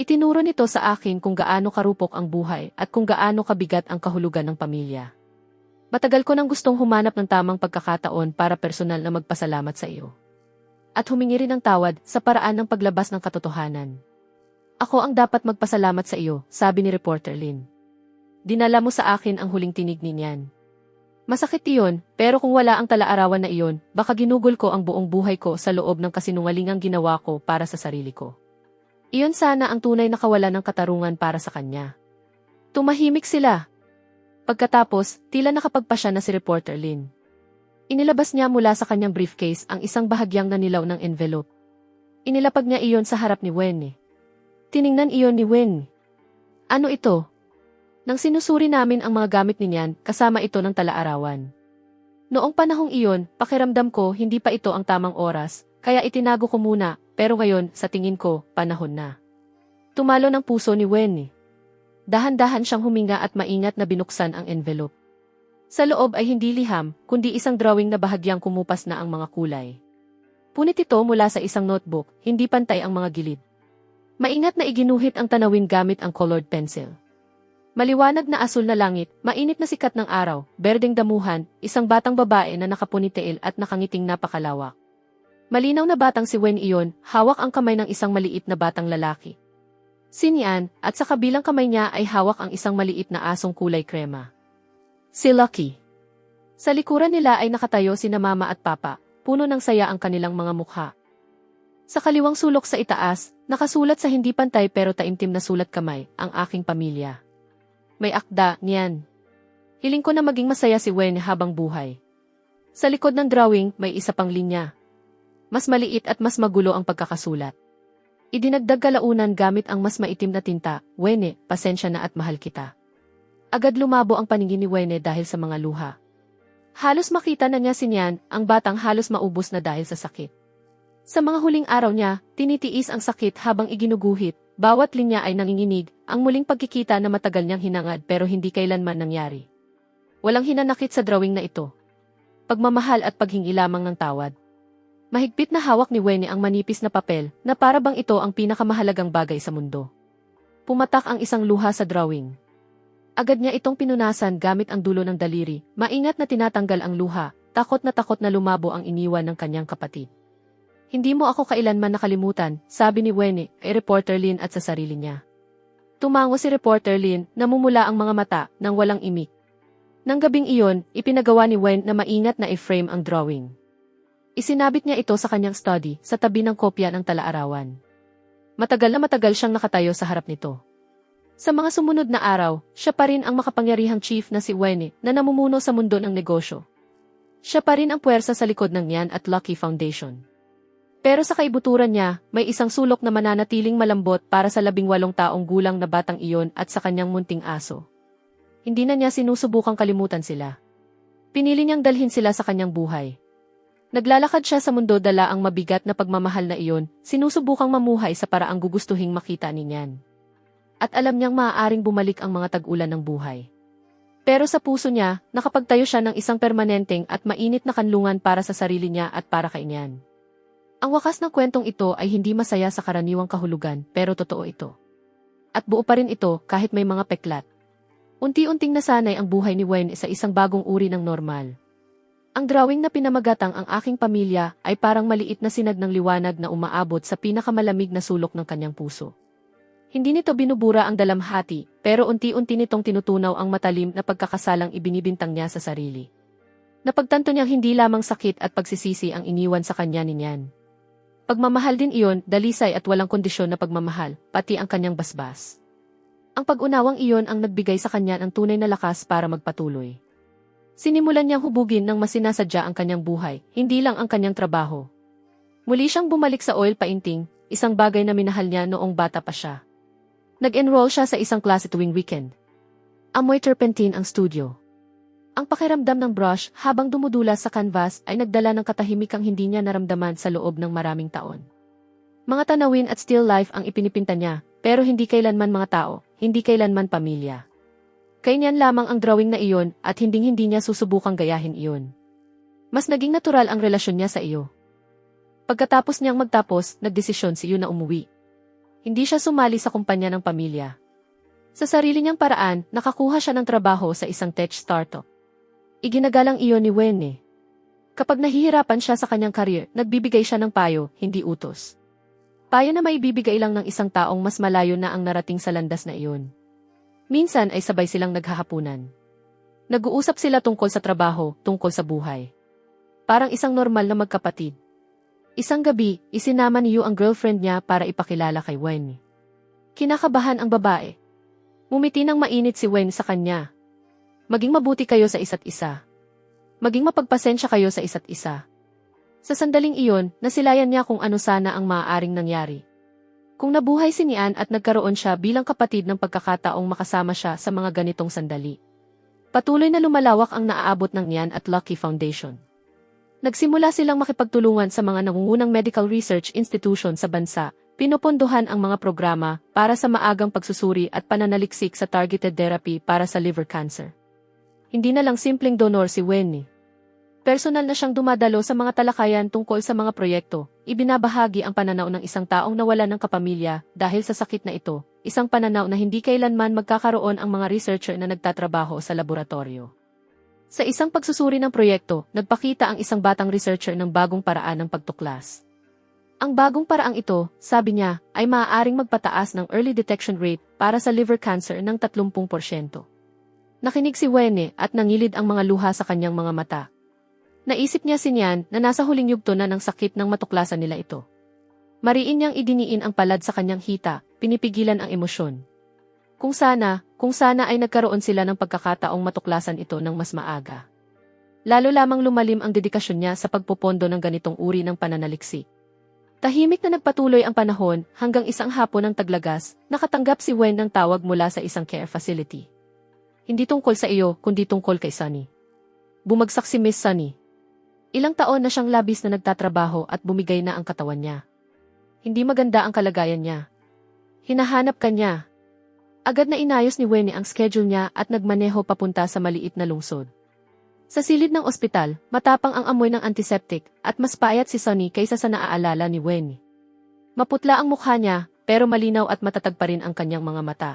Itinuro nito sa akin kung gaano karupok ang buhay at kung gaano kabigat ang kahulugan ng pamilya. Matagal ko nang gustong humanap ng tamang pagkakataon para personal na magpasalamat sa iyo. At humingi rin ng tawad sa paraan ng paglabas ng katotohanan. Ako ang dapat magpasalamat sa iyo, sabi ni Reporter Lin. Dinala mo sa akin ang huling tinig niyan. Masakit iyon, pero kung wala ang talaarawan na iyon, baka ginugol ko ang buong buhay ko sa loob ng kasinungalingang ginawa ko para sa sarili ko. Iyon sana ang tunay na kawalan ng katarungan para sa kanya. Tumahimik sila. Pagkatapos, tila nakapagpasya na si Reporter Lin. Inilabas niya mula sa kanyang briefcase ang isang bahagyang nanilaw ng envelope. Inilapag niya iyon sa harap ni Wen. Tiningnan iyon ni Wen. Ano ito? Nang sinusuri namin ang mga gamit niyan, kasama ito ng talaarawan. Noong panahong iyon, pakiramdam ko hindi pa ito ang tamang oras, kaya itinago ko muna, pero ngayon, sa tingin ko, panahon na. Tumalo ng puso ni Wen. Dahan-dahan siyang huminga at maingat na binuksan ang envelope. Sa loob ay hindi liham, kundi isang drawing na bahagyang kumupas na ang mga kulay. Punit ito mula sa isang notebook, hindi pantay ang mga gilid. Maingat na iginuhit ang tanawin gamit ang colored pencil. Maliwanag na asul na langit, mainit na sikat ng araw, berdeng damuhan, isang batang babae na nakapunitail at nakangiting napakalawak. Malinaw na batang si Wen iyon, hawak ang kamay ng isang maliit na batang lalaki. Sinyan, at sa kabilang kamay niya ay hawak ang isang maliit na asong kulay krema. Si Lucky. Sa likuran nila ay nakatayo sina mama at papa, puno ng saya ang kanilang mga mukha. Sa kaliwang sulok sa itaas, nakasulat sa hindi pantay pero taimtim na sulat kamay, ang aking pamilya. May akda, niyan. Hiling ko na maging masaya si Wen habang buhay. Sa likod ng drawing, may isa pang linya. Mas maliit at mas magulo ang pagkakasulat. Idinagdag kalaunan gamit ang mas maitim na tinta, Wene, pasensya na at mahal kita. Agad lumabo ang paningin ni Wene dahil sa mga luha. Halos makita na niya si Nian, ang batang halos maubos na dahil sa sakit. Sa mga huling araw niya, tinitiis ang sakit habang iginuguhit, bawat linya ay nanginginig, ang muling pagkikita na matagal niyang hinangad pero hindi kailanman nangyari. Walang hinanakit sa drawing na ito. Pagmamahal at paghingi lamang ng tawad. Mahigpit na hawak ni Wene ang manipis na papel na para bang ito ang pinakamahalagang bagay sa mundo. Pumatak ang isang luha sa drawing. Agad niya itong pinunasan gamit ang dulo ng daliri, maingat na tinatanggal ang luha, takot na lumabo ang iniwan ng kanyang kapatid. Hindi mo ako kailanman nakalimutan, sabi ni Wene kay Reporter Lin at sa sarili niya. Tumango si Reporter Lin, namumula ang mga mata nang walang imik. Nang gabing iyon, ipinagawa ni Wen na maingat na i-frame ang drawing. Isinabit niya ito sa kanyang study, sa tabi ng kopya ng talaarawan. Matagal na matagal siyang nakatayo sa harap nito. Sa mga sumunod na araw, siya pa rin ang makapangyarihang chief na si Wene na namumuno sa mundo ng negosyo. Siya pa rin ang puwersa sa likod ng Nian at Lucky Foundation. Pero sa kaibuturan niya, may isang sulok na mananatiling malambot para sa 18 taong gulang na batang iyon at sa kanyang munting aso. Hindi na niya sinusubukang kalimutan sila. Pinili niyang dalhin sila sa kanyang buhay. Naglalakad siya sa mundo dala ang mabigat na pagmamahal na iyon, sinusubukang mamuhay sa paraang gugustuhing makita ni Nian. At alam niyang maaaring bumalik ang mga tag-ulan ng buhay. Pero sa puso niya, nakapagtayo siya ng isang permanenteng at mainit na kanlungan para sa sarili niya at para kay Nian. Ang wakas ng kwentong ito ay hindi masaya sa karaniwang kahulugan, pero totoo ito. At buo pa rin ito kahit may mga peklat. Unti-unting nasanay ang buhay ni Wen sa isang bagong uri ng normal. Ang drawing na pinamagatang ang aking pamilya ay parang maliit na sinag ng liwanag na umaabot sa pinakamalamig na sulok ng kanyang puso. Hindi nito binubura ang dalamhati, pero unti-unti nitong tinutunaw ang matalim na pagkakasalang ibinibintang niya sa sarili. Napagtanto niyang hindi lamang sakit at pagsisisi ang iniwan sa kanya ni Nian. Pagmamahal din iyon, dalisay at walang kondisyon na pagmamahal, pati ang kanyang basbas. Ang pag-unawang iyon ang nagbigay sa kanya ng tunay na lakas para magpatuloy. Sinimulan niyang hubugin ng masinasadya ang kanyang buhay, hindi lang ang kanyang trabaho. Muli siyang bumalik sa oil painting, isang bagay na minahal niya noong bata pa siya. Nag-enroll siya sa isang klase tuwing weekend. Amoy turpentine ang studio. Ang pakiramdam ng brush habang dumudulas sa canvas ay nagdala ng katahimikang hindi niya naramdaman sa loob ng maraming taon. Mga tanawin at still life ang ipinipinta niya, pero hindi kailanman mga tao, hindi kailanman pamilya. Kay Nian lamang ang drawing na iyon at hinding-hindi niya susubukang gayahin iyon. Mas naging natural ang relasyon niya sa iyo. Pagkatapos niyang magtapos, nagdesisyon si Yu na umuwi. Hindi siya sumali sa kumpanya ng pamilya. Sa sarili niyang paraan, nakakuha siya ng trabaho sa isang tech startup. Iginagalang iyon ni Wenne. Kapag nahihirapan siya sa kanyang career, nagbibigay siya ng payo, hindi utos. Payo na maibibigay lang ng isang taong mas malayo na ang narating sa landas na iyon. Minsan ay sabay silang naghahapunan. Nag-uusap sila tungkol sa trabaho, tungkol sa buhay. Parang isang normal na magkapatid. Isang gabi, isinama ni Yu ang girlfriend niya para ipakilala kay Wen. Kinakabahan ang babae. Ngumiti ng mainit si Wen sa kanya. Maging mabuti kayo sa isa't isa. Maging mapagpasensya kayo sa isa't isa. Sa sandaling iyon, nasilayan niya kung ano sana ang maaaring nangyari. Kung nabuhay si Nian at nagkaroon siya bilang kapatid ng pagkakataong makasama siya sa mga ganitong sandali. Patuloy na lumalawak ang naaabot ng Nian at Lucky Foundation. Nagsimula silang makipagtulungan sa mga nangungunang medical research institution sa bansa, pinopondohan ang mga programa para sa maagang pagsusuri at pananaliksik sa targeted therapy para sa liver cancer. Hindi na lang simpleng donor si Wen. Personal na siyang dumadalo sa mga talakayan tungkol sa mga proyekto, ibinabahagi ang pananaw ng isang taong nawalan ng kapamilya dahil sa sakit na ito, isang pananaw na hindi kailanman magkakaroon ang mga researcher na nagtatrabaho sa laboratorio. Sa isang pagsusuri ng proyekto, nagpakita ang isang batang researcher ng bagong paraan ng pagtuklas. Ang bagong paraang ito, sabi niya, ay maaaring magpataas ng early detection rate para sa liver cancer ng 30%. Nakinig si Wenne at nangilid ang mga luha sa kanyang mga mata. Naisip niya si Nian na nasa huling yugto na ng sakit nang matuklasan nila ito. Mariin niyang idiniin ang palad sa kanyang hita, pinipigilan ang emosyon. Kung sana ay nagkaroon sila ng pagkakataong matuklasan ito ng mas maaga. Lalo lamang lumalim ang dedikasyon niya sa pagpopondo ng ganitong uri ng pananaliksik. Tahimik na nagpatuloy ang panahon hanggang isang hapon ng taglagas, nakatanggap si Wen ng tawag mula sa isang care facility. Hindi tungkol sa iyo, kundi tungkol kay Sunny. Bumagsak si Miss Sunny. Ilang taon na siyang labis na nagtatrabaho at bumigay na ang katawan niya. Hindi maganda ang kalagayan niya. Hinahanap ka niya. Agad na inayos ni Wenne ang schedule niya at nagmaneho papunta sa maliit na lungsod. Sa silid ng ospital, matapang ang amoy ng antiseptic at mas payat si Sunny kaysa sa naaalala ni Wenne. Maputla ang mukha niya, pero malinaw at matatag pa rin ang kanyang mga mata.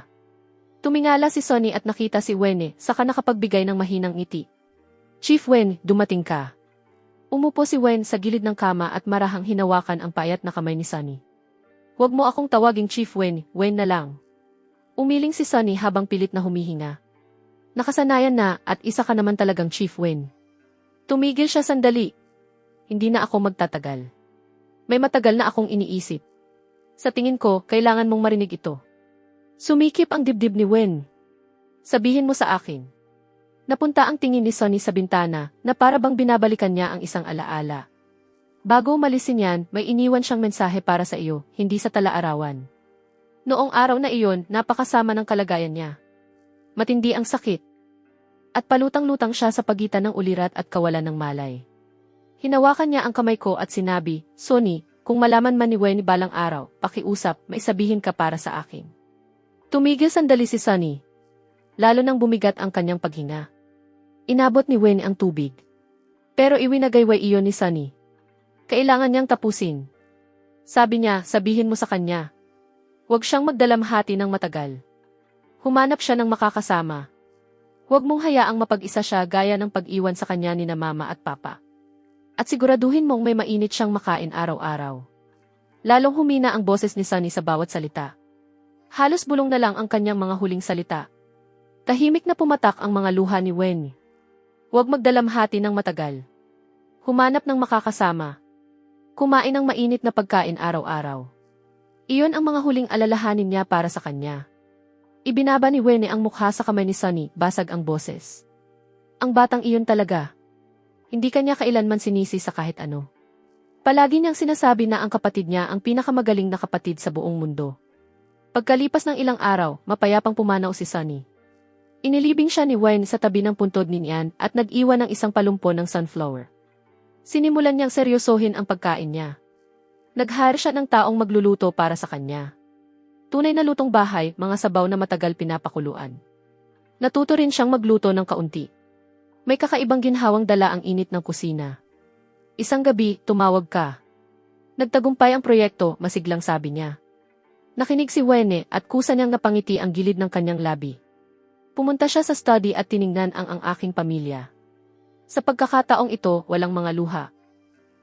Tumingala si Sunny at nakita si Wenne, saka nakapagbigay ng mahinang ngiti. Chief Wen, dumating ka. Umupo si Wen sa gilid ng kama at marahang hinawakan ang payat na kamay ni Sunny. Huwag mo akong tawaging Chief Wen, Wen na lang. Umiling si Sunny habang pilit na humihinga. Nakasanayan na at isa ka naman talagang Chief Wen. Tumigil siya sandali. Hindi na ako magtatagal. May matagal na akong iniisip. Sa tingin ko, kailangan mong marinig ito. Sumikip ang dibdib ni Wen. Sabihin mo sa akin. Napunta ang tingin ni Sunny sa bintana na para bang binabalikan niya ang isang alaala. Bago umalis niyan, may iniwan siyang mensahe para sa iyo, hindi sa tala-arawan. Noong araw na iyon, napakasama ng kalagayan niya. Matindi ang sakit. At palutang-lutang siya sa pagitan ng ulirat at kawalan ng malay. Hinawakan niya ang kamay ko at sinabi, Sunny, kung malaman man ni Wen balang araw, pakiusap, may sabihin ka para sa akin. Tumigil sandali si Sunny. Lalo nang bumigat ang kanyang paghinga. Inabot ni Wen ang tubig. Pero iwinagayway iyon ni Sunny. Kailangan niyang tapusin. Sabi niya, sabihin mo sa kanya. Huwag siyang magdalamhati ng matagal. Humanap siya ng makakasama. Huwag mong hayaang mapag-isa siya gaya ng pag-iwan sa kanya ni na mama at papa. At siguraduhin mong may mainit siyang makain araw-araw. Lalong humina ang boses ni Sunny sa bawat salita. Halos bulong na lang ang kanyang mga huling salita. Tahimik na pumatak ang mga luha ni Wen. Huwag magdalamhati ng matagal. Humanap ng makakasama. Kumain ng mainit na pagkain araw-araw. Iyon ang mga huling alalahanin niya para sa kanya. Ibinaba ni Wenne ang mukha sa kamay ni Sunny, basag ang boses. Ang batang iyon talaga. Hindi kanya kailanman sinisi sa kahit ano. Palagi niyang sinasabi na ang kapatid niya ang pinakamagaling na kapatid sa buong mundo. Pagkalipas ng ilang araw, mapayapang pumanaw si Sunny. Inilibing siya ni Wenne sa tabi ng puntod ni Nian at nag-iwan ng isang palumpo ng sunflower. Sinimulan niyang seryosohin ang pagkain niya. Nag-hire siya ng taong magluluto para sa kanya. Tunay na lutong bahay, mga sabaw na matagal pinapakuluan. Natuto rin siyang magluto ng kaunti. May kakaibang ginhawang dala ang init ng kusina. Isang gabi, tumawag ka. Nagtagumpay ang proyekto, masiglang sabi niya. Nakinig si Wenne at kusa niyang napangiti ang gilid ng kanyang labi. Pumunta siya sa study at tiningnan ang aking pamilya. Sa pagkakataong ito, walang mga luha.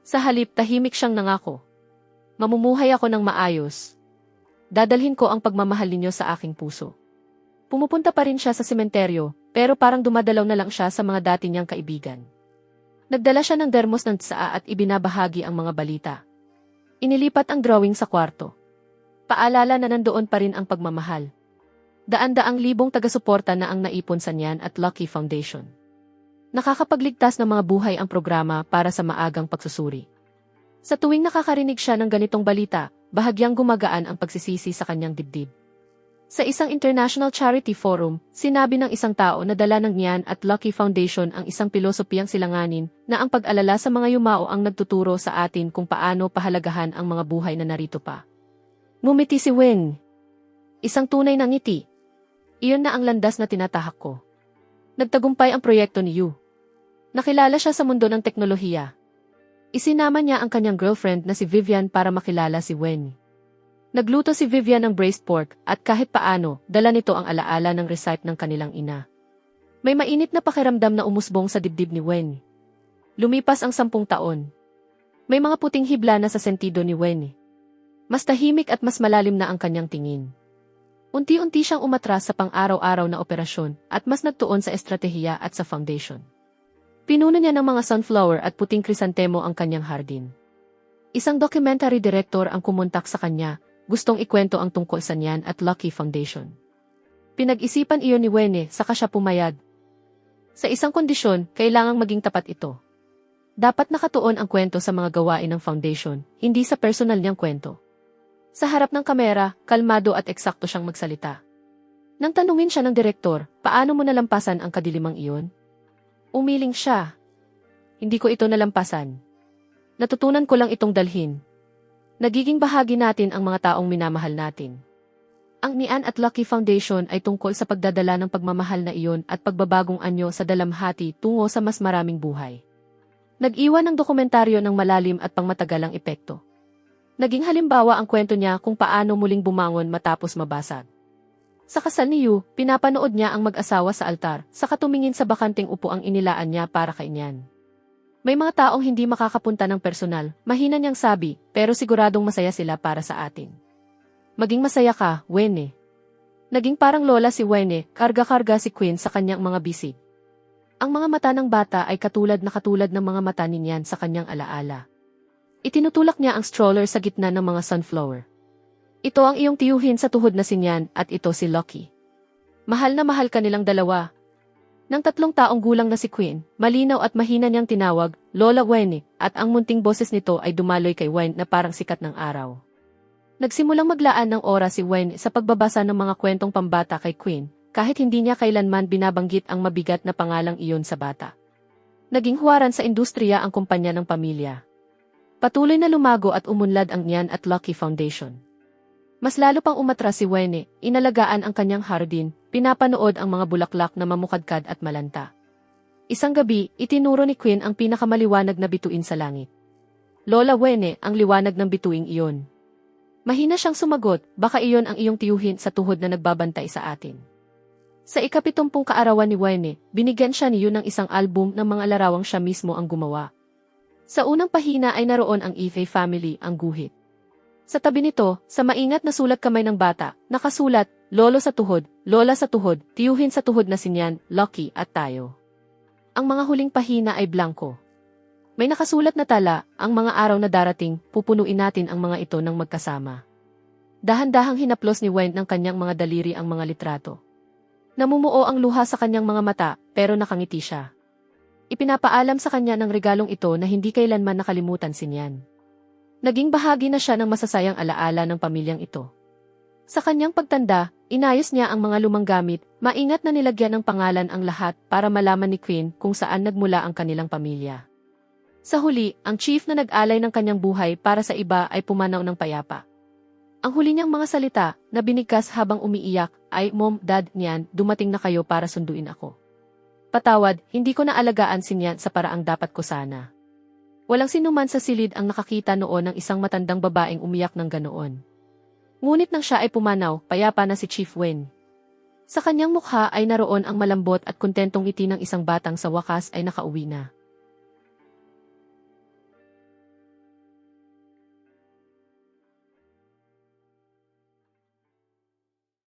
Sa halip, tahimik siyang nangako. Mamumuhay ako ng maayos. Dadalhin ko ang pagmamahal ninyo sa aking puso. Pumupunta pa rin siya sa sementeryo, pero parang dumadalaw na lang siya sa mga dati niyang kaibigan. Nagdala siya ng dermos ng tsaa at ibinabahagi ang mga balita. Inilipat ang drawing sa kwarto. Paalala na nandoon pa rin ang pagmamahal. Daan-daang libong taga-suporta na ang naipon sa Nyan at Lucky Foundation. Nakakapagligtas ng mga buhay ang programa para sa maagang pagsusuri. Sa tuwing nakakarinig siya ng ganitong balita, bahagyang gumagaan ang pagsisisi sa kanyang dibdib. Sa isang international charity forum, sinabi ng isang tao na dala ng Nyan at Lucky Foundation ang isang pilosopiyang silanganin na ang pag-alala sa mga yumao ang nagtuturo sa atin kung paano pahalagahan ang mga buhay na narito pa. Ngumiti si Wen. Isang tunay na ngiti. Iyon na ang landas na tinatahak ko. Nagtagumpay ang proyekto ni Yu. Nakilala siya sa mundo ng teknolohiya. Isinama niya ang kanyang girlfriend na si Vivian para makilala si Wen. Nagluto si Vivian ng braised pork at kahit paano, dala nito ang alaala ng recipe ng kanilang ina. May mainit na pakiramdam na umusbong sa dibdib ni Wen. Lumipas ang 10 taon. May mga puting hibla na sa sentido ni Wen. Mas tahimik at mas malalim na ang kanyang tingin. Unti-unti siyang umatras sa pang-araw-araw na operasyon at mas nagtuon sa estratehiya at sa foundation. Pinuno niya ng mga sunflower at puting krisantemo ang kanyang hardin. Isang documentary director ang kumontak sa kanya, gustong ikwento ang tungkol sa Nyan at Lucky Foundation. Pinag-isipan iyon ni Wene, saka siya pumayag. Sa isang kondisyon, kailangang maging tapat ito. Dapat nakatuon ang kwento sa mga gawain ng foundation, hindi sa personal niyang kwento. Sa harap ng kamera, kalmado at eksakto siyang magsalita. Nang tanungin siya ng direktor, paano mo nalampasan ang kadilimang iyon? Umiling siya. Hindi ko ito nalampasan. Natutunan ko lang itong dalhin. Nagiging bahagi natin ang mga taong minamahal natin. Ang Nyan at Lucky Foundation ay tungkol sa pagdadala ng pagmamahal na iyon at pagbabagong anyo sa dalamhati tungo sa mas maraming buhay. Nag-iwan ng dokumentaryo ng malalim at pangmatagalang epekto. Naging halimbawa ang kwento niya kung paano muling bumangon matapos mabasag. Sa kasal ni Yu, pinapanood niya ang mag-asawa sa altar, saka tumingin sa bakanting upo ang inilaan niya para kay Nyan. May mga taong hindi makakapunta ng personal, mahina niyang sabi, pero siguradong masaya sila para sa atin. Maging masaya ka, Wene. Naging parang lola si Wene, karga-karga si Queen sa kanyang mga bisig. Ang mga mata ng bata ay katulad ng mga mata ni Nyan sa kanyang alaala. Itinutulak niya ang stroller sa gitna ng mga sunflower. Ito ang iyong tiyuhin sa tuhod na si Nyan at ito si Lucky. Mahal na mahal ka nilang dalawa. Nang 3 taong gulang na si Queen, malinaw at mahina niyang tinawag, Lola Wene, at ang munting boses nito ay dumaloy kay Wene na parang sikat ng araw. Nagsimulang maglaan ng oras si Wene sa pagbabasa ng mga kwentong pambata kay Queen, kahit hindi niya kailanman binabanggit ang mabigat na pangalang iyon sa bata. Naging huwaran sa industriya ang kumpanya ng pamilya. Patuloy na lumago at umunlad ang Nyan at Lucky Foundation. Mas lalo pang umatras si Wene, inalagaan ang kanyang hardin, pinapanood ang mga bulaklak na mamukadkad at malanta. Isang gabi, itinuro ni Queen ang pinakamaliwanag na bituin sa langit. Lola Wene, ang liwanag ng bituing iyon. Mahina siyang sumagot, baka iyon ang iyong tiyuhin sa tuhod na nagbabantay sa atin. Sa ika-70 kaarawan ni Wene, binigyan siya ni Yu ng isang album ng mga larawang siya mismo ang gumawa. Sa unang pahina ay naroon ang Ife family, ang guhit. Sa tabi nito, sa maingat na sulat kamay ng bata, nakasulat, Lolo sa tuhod, Lola sa tuhod, tiyuhin sa tuhod na si Nyan, Lucky at tayo. Ang mga huling pahina ay blanko. May nakasulat na tala, ang mga araw na darating, pupunuin natin ang mga ito ng magkasama. Dahan-dahang hinaplos ni Wen ng kanyang mga daliri ang mga litrato. Namumuo ang luha sa kanyang mga mata, pero nakangiti siya. Ipinapaalam sa kanya ng regalong ito na hindi kailanman nakalimutan si Nyan. Naging bahagi na siya ng masasayang alaala ng pamilyang ito. Sa kanyang pagtanda, inayos niya ang mga lumang gamit, maingat na nilagyan ng pangalan ang lahat para malaman ni Queen kung saan nagmula ang kanilang pamilya. Sa huli, ang chief na nag-alay ng kanyang buhay para sa iba ay pumanaw ng payapa. Ang huli niyang mga salita, na binigkas habang umiiyak, ay, Mom, Dad, Nyan, dumating na kayo para sunduin ako. Patawad, hindi ko naalagaan si Nyan sa paraang dapat ko sana. Walang sinuman sa silid ang nakakita noon ng isang matandang babaeng umiyak ng ganoon. Ngunit nang siya ay pumanaw, payapa na si Chief Wen. Sa kanyang mukha ay naroon ang malambot at kontentong ngiti ng isang batang sa wakas ay nakauwi na.